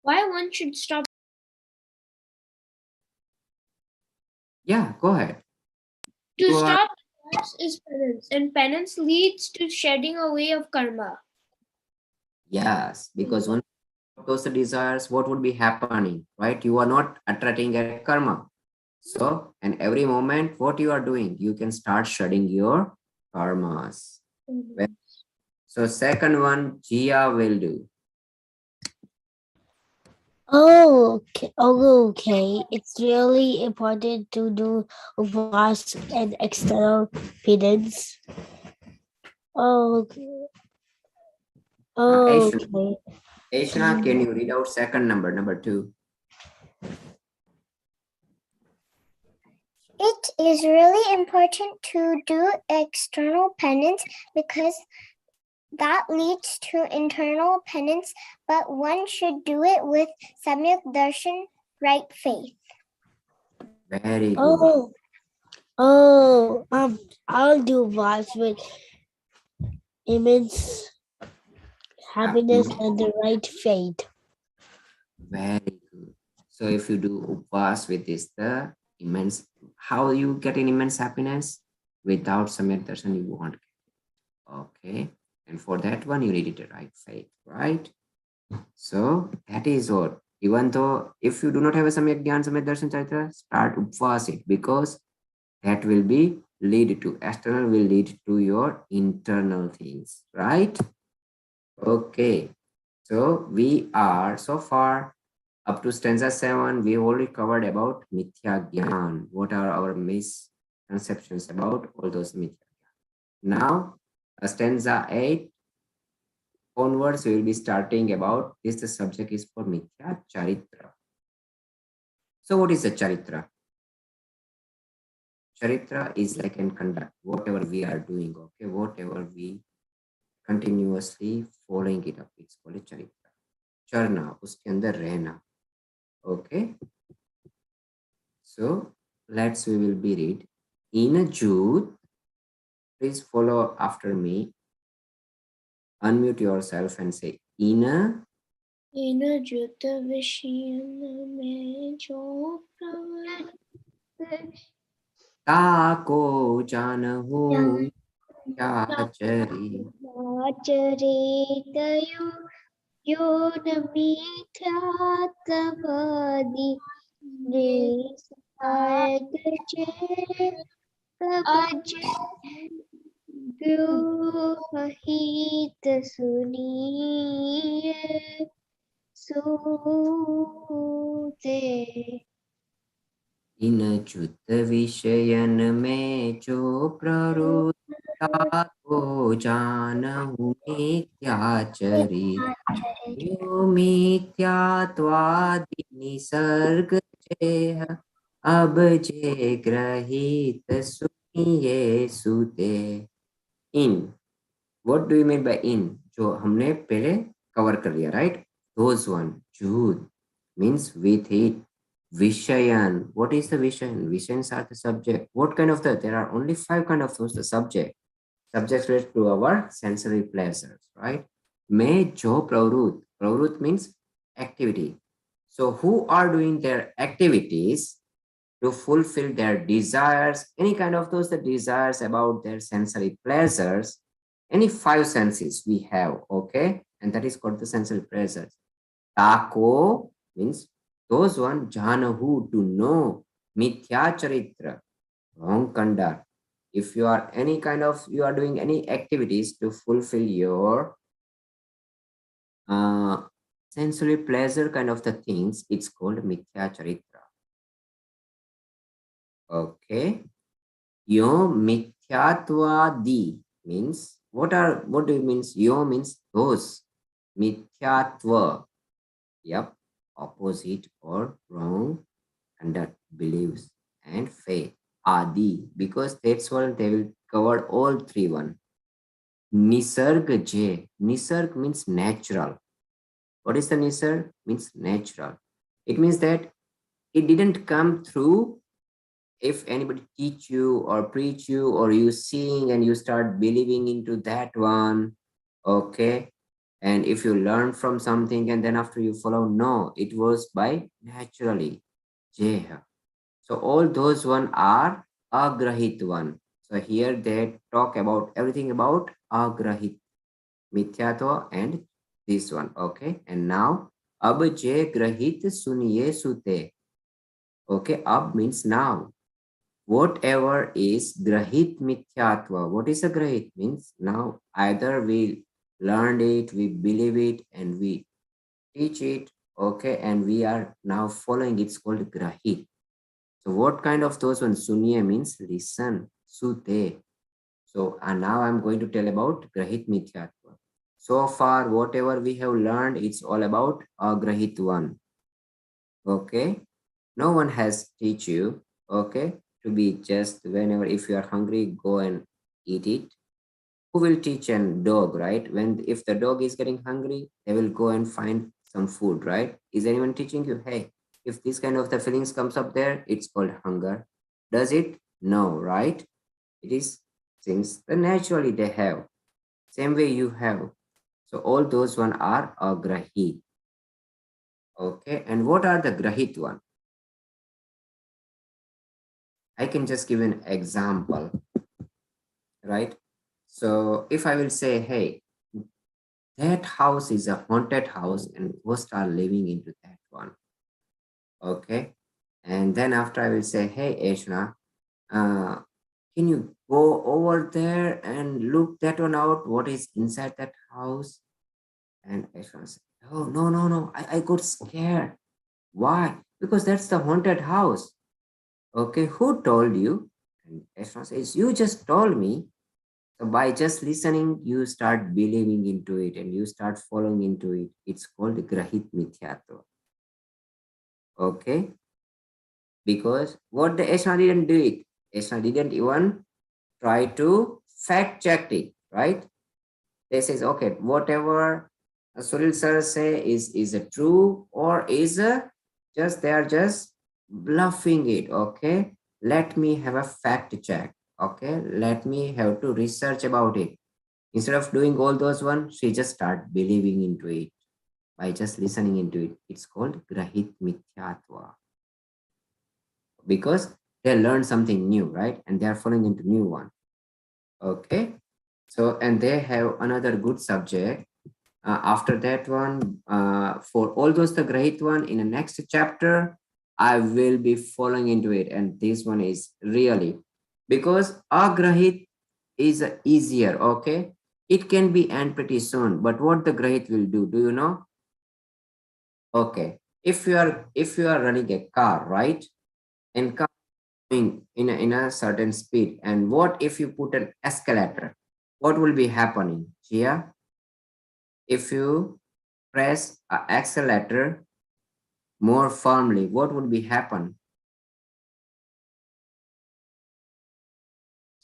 Why one should stop? Yeah, go ahead. To You are stop steps is penance, and penance leads to shedding away of karma. Yes, because when those desires, what would be happening, right? You are not attracting a karma. So, and every moment, what you are doing, you can start shedding your karmas. So, second one, Jia will do. Oh, okay. Oh, okay. It's really important to do upvas and external penance. Oh, okay. Oh, okay. Aishna, can you read out second number two? It is really important to do external penance because that leads to internal penance, but one should do it with samyak darshan, right faith. Very good. Oh, oh, I'll do upvas with immense happiness and the right fate. Very good. So if you do upvas with this, the immense, how you get an immense happiness? Without samyak darshan, you won't. Okay. And for that one, you need the right faith, right? So that is what, even though if you do not have a samyak dhyan, samyak darshan charitra, start upvasit, because that will be lead to external, will lead to your internal things, right? Okay. So we are so far up to stanza 7, we already covered about mithya gyan. What are our misconceptions about all those mithya? Now, stanza 8 onwards, we will be starting about this. The subject is for mithya charitra. So, what is a charitra? Charitra is like in conduct, whatever we are doing, okay, whatever we continuously following it up, it's called a charitra. Charna, uske andar rehna. Okay. So we will be read. In a Jude, please follow after me. Unmute yourself and say Ina. Ina Jutta Vishina Me Jo Tako janahu chari. Acharetayo yonamityatavadi nisayagache kabaj Vyuhahita suniye sute. Ina Jutta Vishayan Me Jo Prarutta Ko Janahu Mityachari. यो मिथ्यात्वादि निसर्ग चेह अब जे ग्रहित सुनिए सुते. In, what do you mean by in? जो हमने पहले cover कर लिया, right? Those one. Jud means with it. Vishayan, what is the Vishayan? Vishayans are the subject. What kind of the? There are only 5 kind of those the subject. Subjects related to our sensory pleasures, right? May jo pravrut. Pravrut means activity. So who are doing their activities to fulfill their desires, any kind of those the desires about their sensory pleasures, any 5 senses we have, okay? And that is called the sensory pleasures. Tako means those one, janahu, to know, mithya charitra, wrong conduct. If you are any kind of, you are doing any activities to fulfill your sensory pleasure kind of the things, it's called mithya charitra. Okay. Yo mithyatwadi means, what do you means? Yo means those. Mithyatva, yep, opposite or wrong conduct, beliefs and faith. Adi, because that's what they will cover all 3 one. Nisarg J. Nisarg means natural. What is the nisarg? Means natural. It means that it didn't come through if anybody teach you or preach you or you seeing and you start believing into that one, okay? And if you learn from something and then after you follow, no, it was by naturally. Jeha. So all those one are agrahit one. So here they talk about everything about agrahit, mithyatva and this one. Okay. And now ab je grahit suniye sute. Okay. Ab means now. Whatever is grahit mithyatva. What is a grahit? Means now either we learned it, we believe it, and we teach it. Okay. And we are now following it's called grahit. So what kind of those ones? Sunye means listen. Sute. So and now I'm going to tell about grahit mithyatva. So far, whatever we have learned, it's all about agrahit one. Okay. No one has teach you. Okay. To be just whenever if you are hungry, go and eat it. Who will teach a dog, right? When if the dog is getting hungry, they will go and find some food, right? Is anyone teaching you, hey, if this kind of the feelings comes up there, it's called hunger. Does it? No, right? It is things that naturally they have. Same way you have. So all those one are agrahit. Okay. And what are the grahit one? I can just give an example, right? So if I will say, hey, that house is a haunted house and ghosts are living into that one. Okay. And then after I will say, hey, Ashna, uh, can you go over there and look that one out? What is inside that house? And Ashna said, oh, no, no, no. I got scared. Why? Because that's the haunted house. Okay. Who told you? And Ashna says, you just told me. So by just listening, you start believing into it and you start following into it. It's called grahit mithyatva. Okay. Because what the Ashna didn't do it. Ashna didn't even try to fact check it, right? They says, okay, whatever Sunil sir say is a true or is a just they are just bluffing it. Okay. Let me have a fact check. Okay. Let me have to research about it. Instead of doing all those ones, she just start believing into it by just listening into it. It's called grahit mithyatva because they learn something new, right? And they are following into new one. Okay. So, and they have another good subject. After that one, for all those the grahit one in the next chapter, I will be following into it. And this one is really because agrahit is easier. Okay. It can be end pretty soon, but what the grahit will do you know? Okay. If you are running a car, right? And car in a certain speed, and what if you put an escalator? What will be happening? Here, if you press a accelerator more firmly, what would be happen?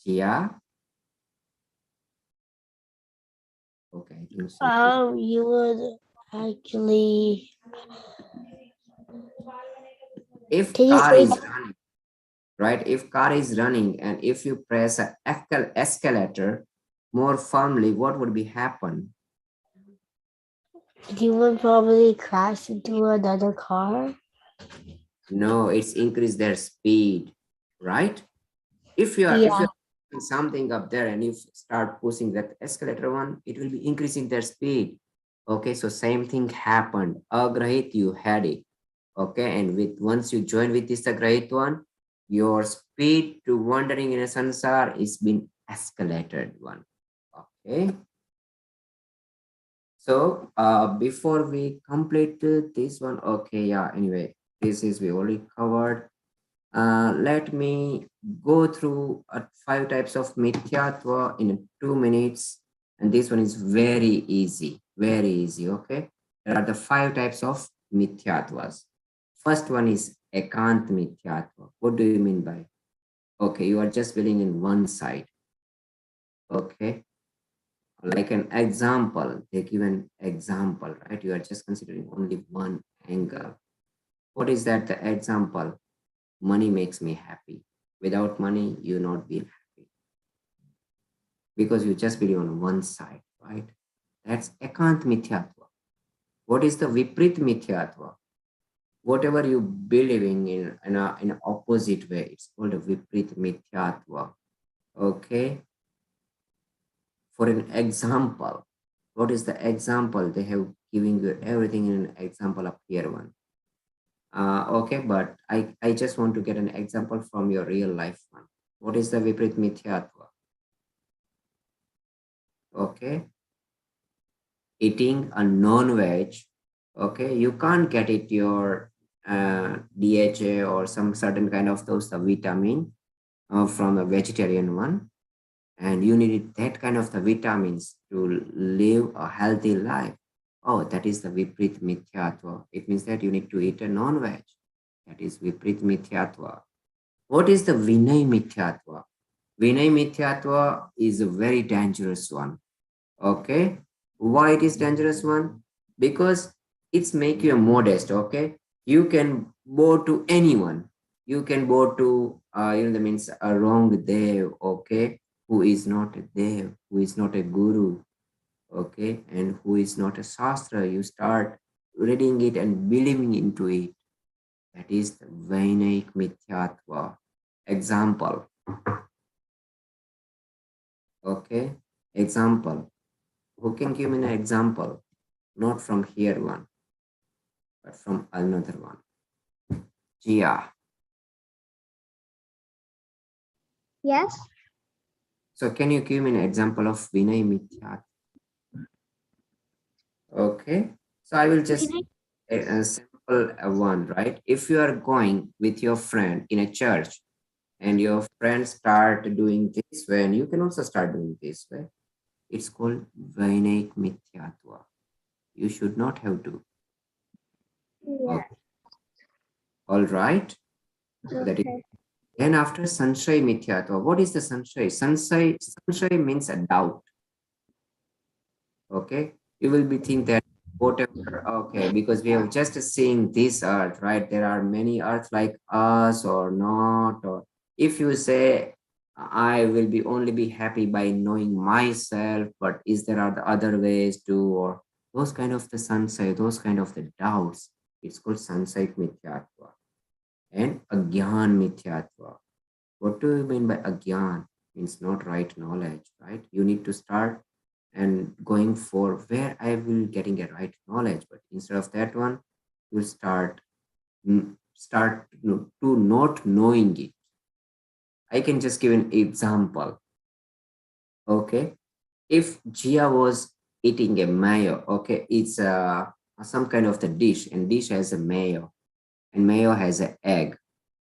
Here. Okay, I think so. You would actually. If Can you car say is running, right? If car is running and if you press a escalator more firmly, what would be happen? you would probably crash into another car? No, it's increase their speed, right? Yeah. If you're doing something up there and you start pushing that escalator one, it will be increasing their speed. Okay, so same thing happened. Agrahit, you had it. Okay, and with once you join with this agrahit one, your speed to wandering in a sansar is been escalated one. Okay. So before we complete this one, okay, yeah, anyway, this is we already covered. Let me go through 5 types of mithyatva in 2 minutes. And this one is very easy, okay? There are the 5 types of mithyatvas. First one is ekant mithyatva. What do you mean by? Okay, you are just believing in one side. Okay, like an example, they give an example, right? You are just considering only one angle. What is that the example? Money makes me happy. Without money, you not be happy because you just believe on one side, right? That's ekant mithyatva. What is the viprit mithyatva? Whatever you believing in an opposite way, it's called a viprit mithyatva. Okay. For an example, what is the example? They have giving you everything in an example up here one. Okay, but I just want to get an example from your real life one. What is the Viprit Mithyatva? Okay. Eating a non-veg, okay, you can't get it your DHA or some certain kind of those the vitamin from a vegetarian one, and you need that kind of the vitamins to live a healthy life. Oh, that is the Viprit Mithyatva. It means that you need to eat a non-veg. That is Viprit Mithyatva. What is the Vinay Mithyatva? Vinay Mithyatva is a very dangerous one. Okay, why it is dangerous one? Because it's make you modest. Okay, you can bow to anyone. You can bow to that means a wrong dev. Okay, who is not a dev, who is not a guru. Okay, and who is not a shastra. You start reading it and believing into it. That is the Vainaik Mithyatva. Example. Okay, example. Who can give me an example? Not from here one, but from another one. Gia. Yes. So can you give me an example of Vinay Mithyat? Okay. So I will just a simple one, right? If you are going with your friend in a church and your friends start doing this way, and you can also start doing this way, it's called Vinay Mithyatva. You should not have to. Yeah. Okay. All right. So that is. Then after Sanshay Mithyatva, what is the Sanshay? Sanshay means a doubt. Okay. You will be think that whatever, okay, because we have just seen this earth, right? There are many earths like us or not. Or if you say, I will be only be happy by knowing myself, but is there are the other ways too? Or those kind of the Sanshay, those kind of the doubts. It's called Sansay Mithyatva. And Agyan Mithyatva. What do you mean by agyan? Means not right knowledge, right? You need to start and going for where I will getting a right knowledge. But instead of that one, you start to not knowing it. I can just give an example. Okay, if Gia was eating a mayo, okay, it's some kind of the dish, and dish has a mayo, and mayo has an egg.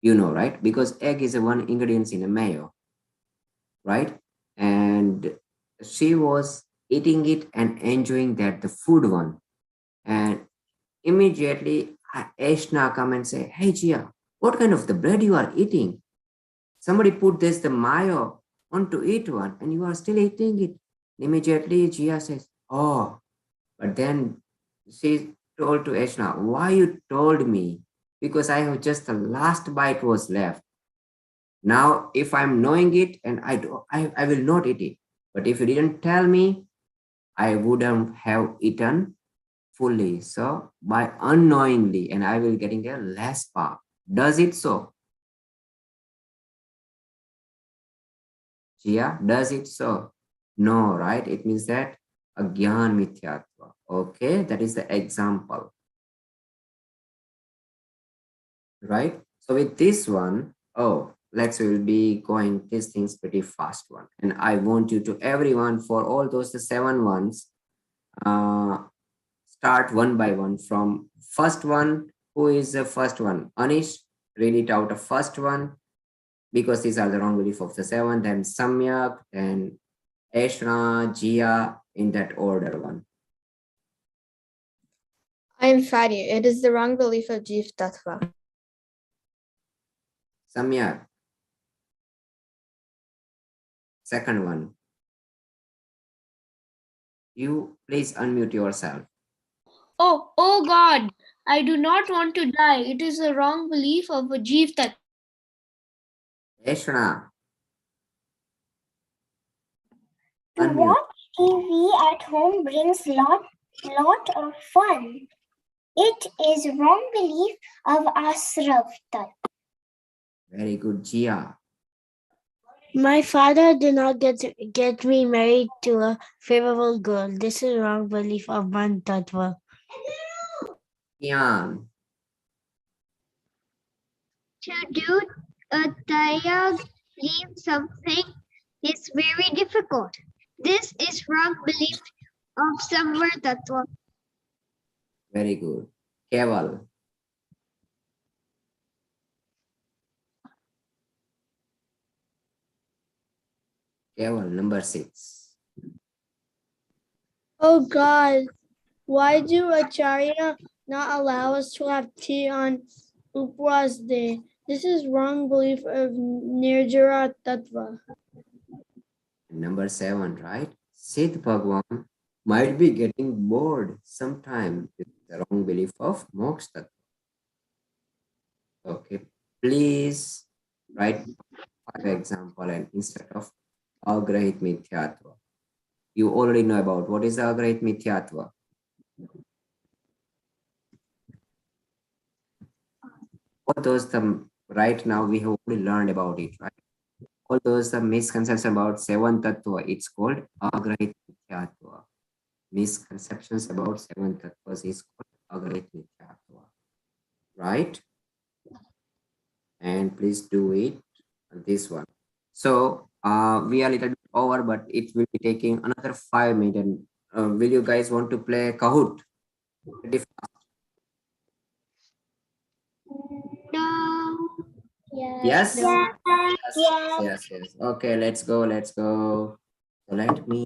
You know, right? Because egg is a one ingredient in a mayo, right? And she was eating it and enjoying that the food one. And immediately Ashna come and say, "Hey Gia, what kind of the bread you are eating? Somebody put this the mayo onto eat one, and you are still eating it." Immediately Gia says, "Oh," but then she told to Ashna, "Why you told me? Because I have just the last bite was left. Now, if I'm knowing it and I will not eat it. But if you didn't tell me, I wouldn't have eaten fully. So by unknowingly, and I will getting a less part. Does it so? Gia, does it so? No, right? It means that agyan mithyatva. Okay, that is the example. Right? So with this one, oh, let's will be going these things pretty fast one. And I want you to everyone for all those the 7 ones, start one by one from first one. Who is the first one? Anish, read it out of first one because these are the wrong belief of the 7. Then Samyak, then Eshra, Jia in that order one. I am fatty. It is the wrong belief of Jeev Tattva. Samyak. Second one. You please unmute yourself. Oh God, I do not want to die. It is a wrong belief of a Jeev that. Eshra. To Unmute. watch TV at home brings lot of fun. It is wrong belief of Asravta. Very good, Jia. My father did not get me married to a favorable girl. This is wrong belief of Man Tattva. Yan. To do a tyag, leave something is very difficult. This is wrong belief of Samvar Tattva. Very good. Keval. Keval, number 6. Oh God, why do Acharya not allow us to have tea on Upras Day? This is wrong belief of Nirjara Tattva. Number 7, right? Sid Bhagwan might be getting bored sometime with the wrong belief of Moksha Tattva. Okay, please write 5 example and instead of Agrahit Mithyatva. You already know about what is the Agrahit Mithyatva. All those right now we have already learned about it, right? All those misconceptions about 7 Tattva, it's called Agrahit Mithyatva. Misconceptions about 7 Tattvas is called Agrahit Mithyatva. Right? And please do it on this one. So we are a little bit over, but it will be taking another 5 minutes. Will you guys want to play Kahoot? No. Yes? No. Yes. Okay, let's go. So let me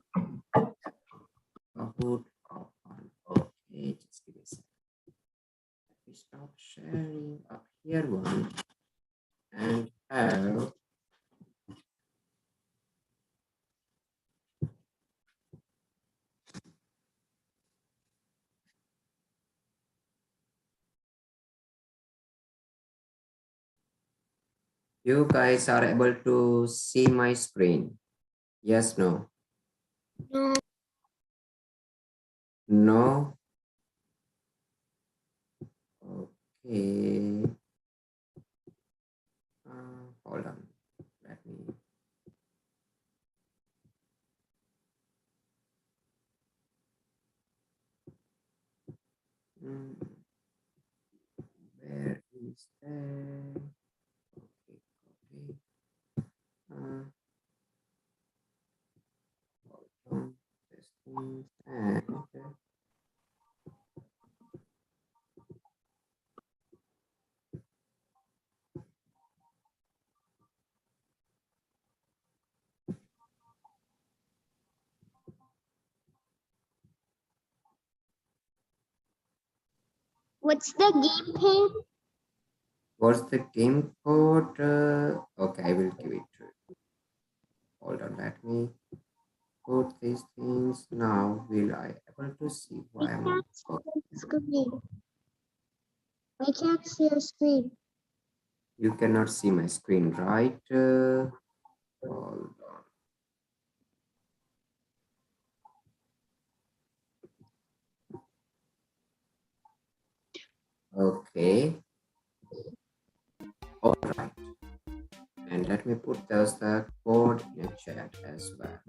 Kahoot open. Okay, just give me a second. Let me stop sharing up here one and have you guys are able to see my screen. Yes, no? No. No? Okay. Hold on. Let me. Hmm, where is that? Okay, okay. Hold on. Testing and What's the game code? what's the game code? Okay, I will give it to you. Hold on, let me put these things now. Will I able to see I why I'm on? can't see your screen. I can't see your screen. You cannot see my screen, right? Hold on. Okay. All right. And let me put the code in a chat as well.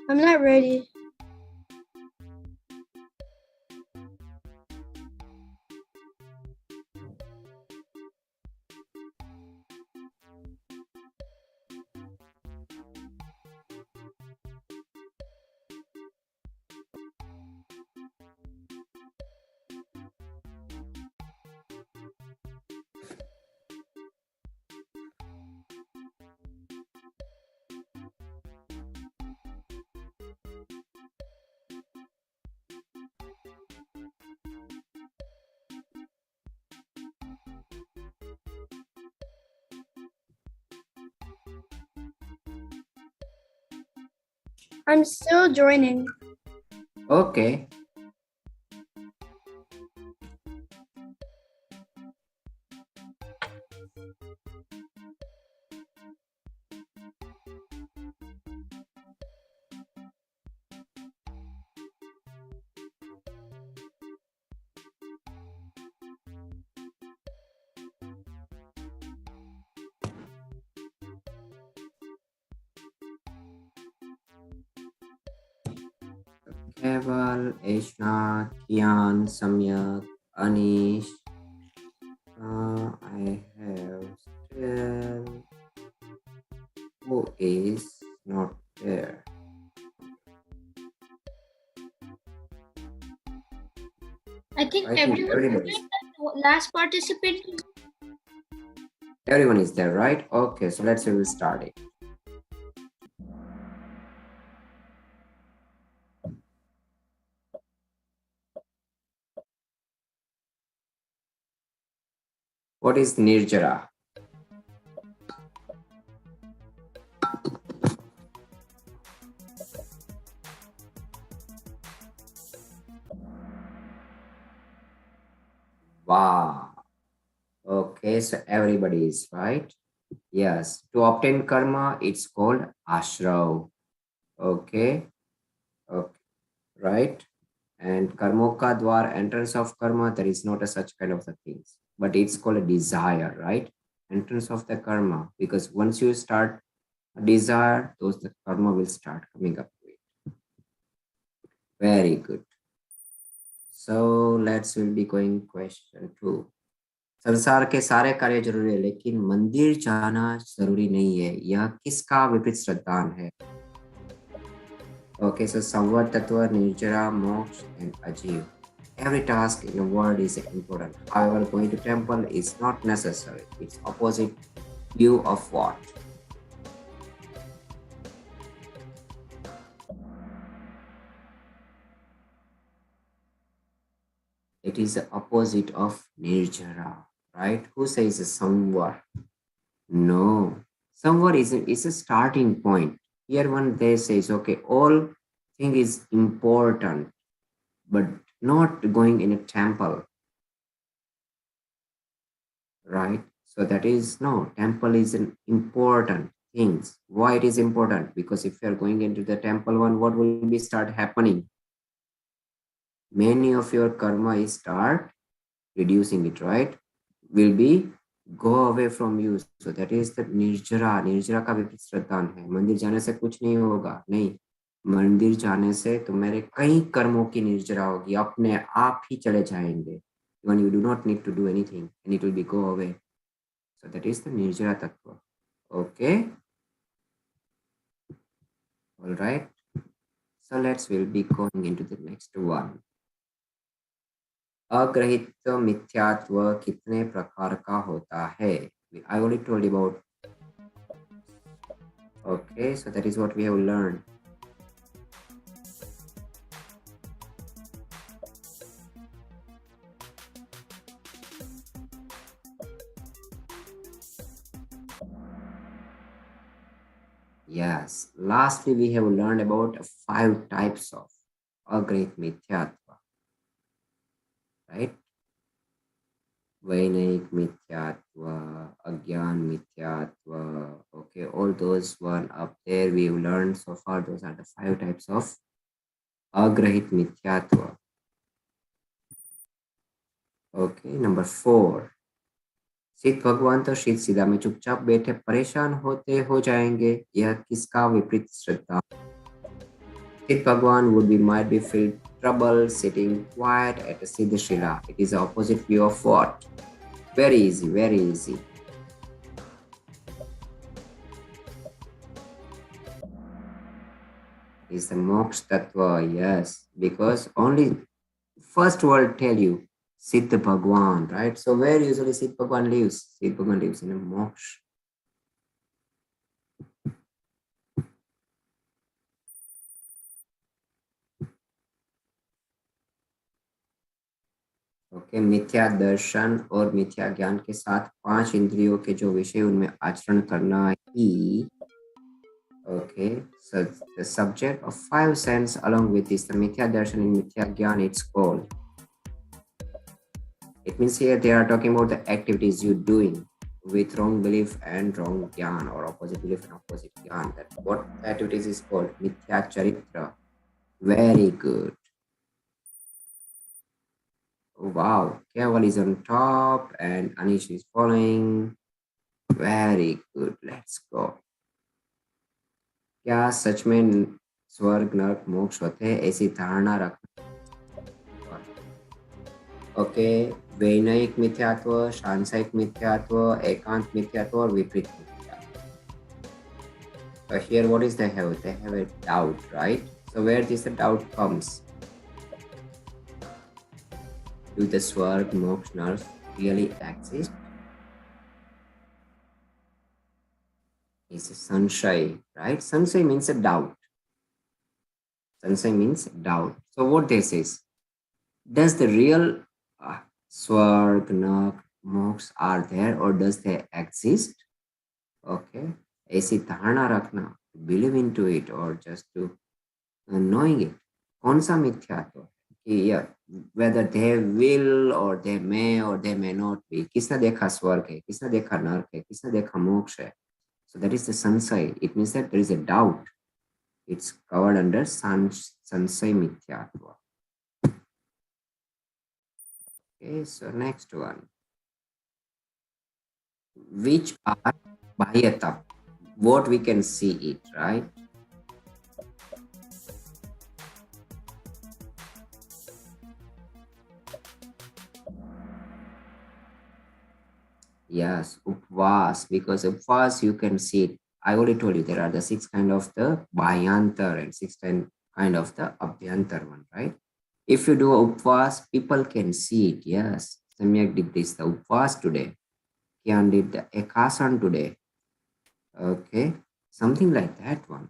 I'm not ready. I'm still joining. Okay. Keval, Eshna, Kian, Samyak, Anish. I have still. Who is not there? I think I think everyone everybody is. last participant. Everyone is there, right? Okay, so let's we will start it. What is Nirjara? Wow. Okay, so everybody is right. Yes, to obtain karma, it's called ashrav. Okay, okay, right. And karmoka dwar, entrance of karma, there is not a such kind of the things, but it's called a desire, right? Entrance of the karma, because once you start a desire, those the karma will start coming up to it. Very good. So let's will be going question 2. संसार के सारे कार्य जरूरी है लेकिन मंदिर जाना जरूरी नहीं है, यह किसका विपरीत सिद्धांत है? Okay, so Samvat Tattva, Nirjara, Moksha, and Ajiv. Every task in the world is important. However, going to temple is not necessary. It's opposite view of what? It is the opposite of Nirjara, right? Who says Samvat? No. Samvat is a starting point. Here one they says, okay, all thing is important, but not going in a temple, right? So that is no, temple is an important things. Why it is important? Because if you are going into the temple one, what will be start happening? Many of your karma is start reducing it, right? Will be go away from you. So that is the निर्जरा. निर्जरा का विपरीत श्रद्धान है. मंदिर जाने से कुछ नहीं होगा, नहीं. मंदिर जाने से तुम्हारे कई कर्मों की निर्जरा होगी, अपने आप ही चले जाएंगे. When you do not need to do anything and it will be go away. So that is the Nirjara Tattva. Okay. All right. So we'll be going into the next one. अग्रहित मिथ्यात्व कितने प्रकार का होता है? I already told you about. Okay, so that is what we have learned. Yes, lastly we have learned about 5 types of agrahit mithyatva, right? Vainaik mithyatva, agyan mithyatva, okay, all those one up there we've learned so far. Those are the 5 types of agrahit mithyatva. Okay, number 4. सिद्ध भगवान तो शीत सीधा में चुपचाप बैठे परेशान होते हो जाएंगे, यह किसका विपरीत श्रद्धा? सिद्ध भगवान would be might be feel trouble sitting quiet at a Siddha Shila. It is the opposite view of what? Very easy, very easy. It is the moksha tattva, yes, because only first word tell you Siddha Bhagwan, right? So where usually Siddha Bhagwan lives? Siddha Bhagwan lives in a moksha. Okay, मिथ्या दर्शन और मिथ्या ज्ञान के साथ 5 इंद्रियों के जो विषय उनमें आचरण करना ही. Okay, so the subject of 5 sense along with this, the mithya darshan and mithya gyan, it's called. It means here they are talking about the activities you're doing with wrong belief and wrong gyan, or opposite belief and opposite gyan. That what activities is called mithya charitra. Very good. Oh, wow, Keval is on top and Anish is following. Very good. Let's go. क्या सच में स्वर्ग नरक मोक्ष होते हैं ऐसी धारणा रखना। ओके, वैनयिक मिथ्यात्व, सांसायिक मिथ्यात्व, एकांत मिथ्यात्व और विपरीत मिथ्यात्व. So here what is they have? They have a doubt, right? So where this doubt comes? Do the swarg, moksha, nerves really exist? It's a sanshay, right? Sanshay means a doubt. Sanshay means doubt. So what this is? Does the real swarg, nark, moksha are there or does they exist? Okay. ऐसी धारणा रखना, believe into it or just to knowing it. कौन सा मिथ्यात्व है कि yeah, whether they will or they may not be. किसने देखा स्वर्ग है, किसने देखा नरक है, किसने देखा मोक्ष है. So that is the sansay. It means that there is a doubt. It's covered under sansay mithyatva. Okay, so next one. Which are bahyata? What we can see it, right? Yes, upvas, because upvas you can see it. I already told you there are the 6 kind of the bhyantar and 6 kind of the abhyantar one, right? If you do upvas, people can see it. Yes, Samyak did this, the upvas today. Kian did the ekasan today. Okay, something like that one.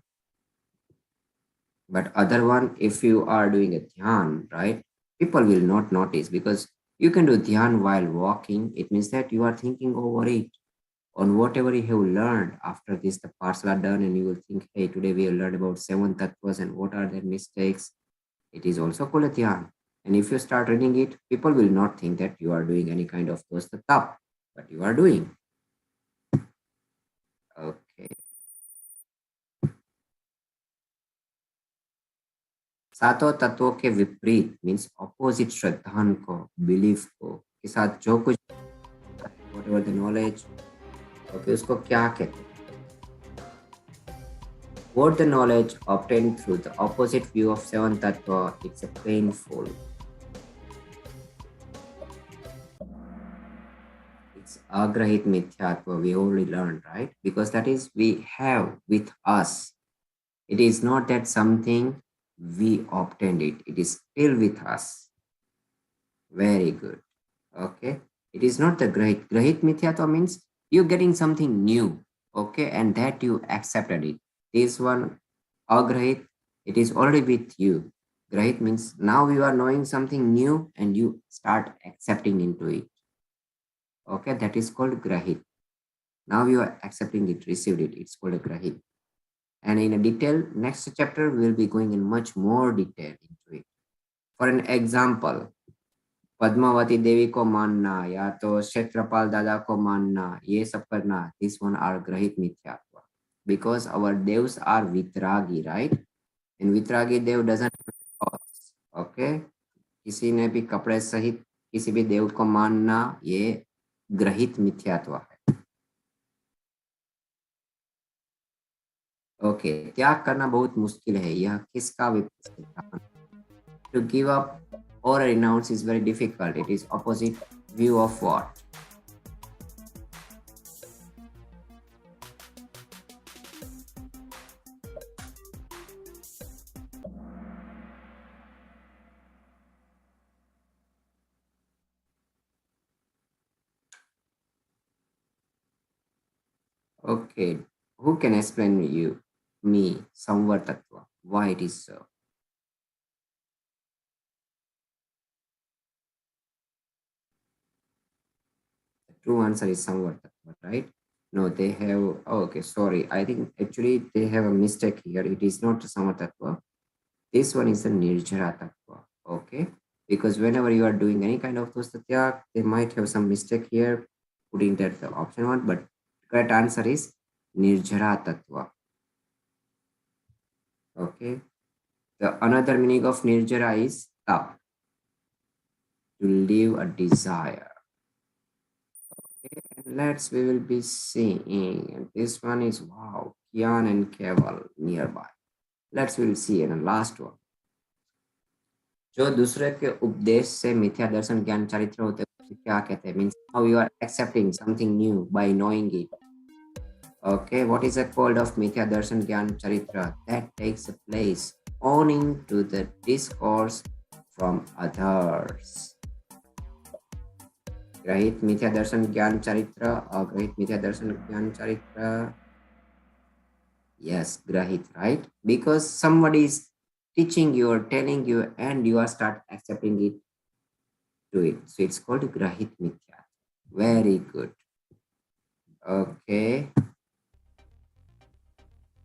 But other one, if you are doing a dhyan, right, people will not notice because you can do dhyan while walking. It means that you are thinking over it on whatever you have learned after this, the Pathshala done, and you will think, hey, today we have learned about 7 tattvas and what are their mistakes. It is also called a dhyan. And if you start reading it, people will not think that you are doing any kind of those tap, but you are doing. Okay. सातों तत्वों के विपरीत means opposite श्रद्धान को, belief को के साथ जो कुछ whatever the knowledge, okay, उसको क्या कहते हैं? What the knowledge obtained through the opposite view of 7 tattva, it's a painful. It's agrahit mithyatva, we already learned, right? Because that is we have with us. It is not that something we obtained it. It is still with us. Very good. Okay. It is not the grahit. Grahit mithyatva means you're getting something new. Okay. And that you accepted it. This one, agrahit, it is already with you. Grahit means now you are knowing something new and you start accepting into it. Okay. That is called grahit. Now you are accepting it, received it. It's called a grahit. And in a detail, next chapter, we'll be going in much more detail into it. For an example, Padmavati देवी को मानना या तो क्षेत्रपाल दादा को मानना, ये सब करना, this one are grahit mithyatva because our devs are vitragi, right? And vitragi dev doesn't cause. Okay, किसी ने भी कपड़े सहित किसी भी देव को मानना, ये ग्रहित मिथ्यात्व है. ओके, त्याग करना बहुत मुश्किल है, यह किसका विपरीत सिद्धांत? To give up or renounce is very difficult. It is opposite view of what? Okay, who can explain me, Samvar Tattva, why it is so? The true answer is Samvar Tattva, right? No, they have, oh, okay, sorry. I think actually they have a mistake here. It is not Samvar Tattva. This one is the Nirjara Tattva, okay? Because whenever you are doing any kind of Dostatya, they might have some mistake here, putting that the option one, but correct answer is Nirjara Tattva. Okay. The another meaning of Nirjara is tap, to leave a desire. Okay, and we will be seeing, and this one is wow, Kian and Keval nearby. Let's we'll see in the last one. जो दूसरे के उपदेश से मिथ्या दर्शन ज्ञान चरित्र होते हैं क्या कहते हैं means how you are accepting something new by knowing it. Okay, what is the called of mithya darshan gyan charitra that takes a place owning to the discourse from others? Grahit mithya darshan gyan charitra or grahit mithya darshan gyan charitra? Yes, grahit, right? Because somebody is teaching you or telling you and you are start accepting it to it. So it's called grahit mithya. Very good. Okay.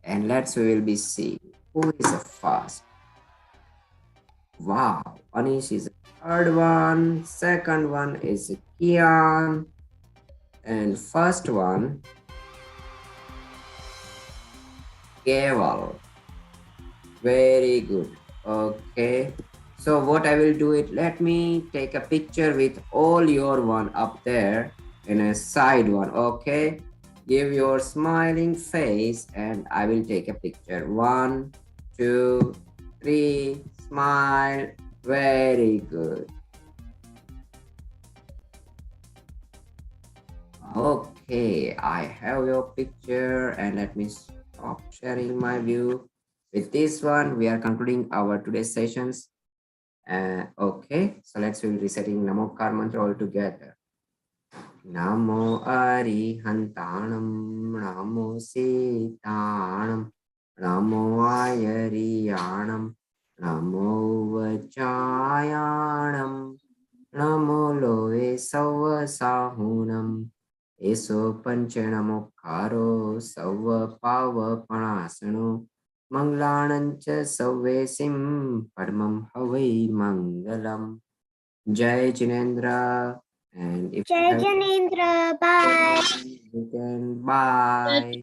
And we will be seeing who is the first. Wow, Anish is the third one. Second one is Kian. And first one, Keval. Very good. Okay. So what I will do it, let me take a picture with all your one up there in a side one. Okay. Give your smiling face and I will take a picture. 1, 2, 3, smile. Very good. Okay, I have your picture and let me stop sharing my view. With this one, we are concluding our today's sessions. Okay, so we'll be resetting Namokar mantra all together. Namo Arihantanam, Namo Sitanam, Namo Ayariyanam, Namo Vachayanam, Namo Loe Savasahunam, Eso Panchanamokaro, Sava Pava Panasano, Manglanancha Savesim, Padmam Havai Mangalam, Jai Jinendra. And if Jai Janendra, bye. you can bye.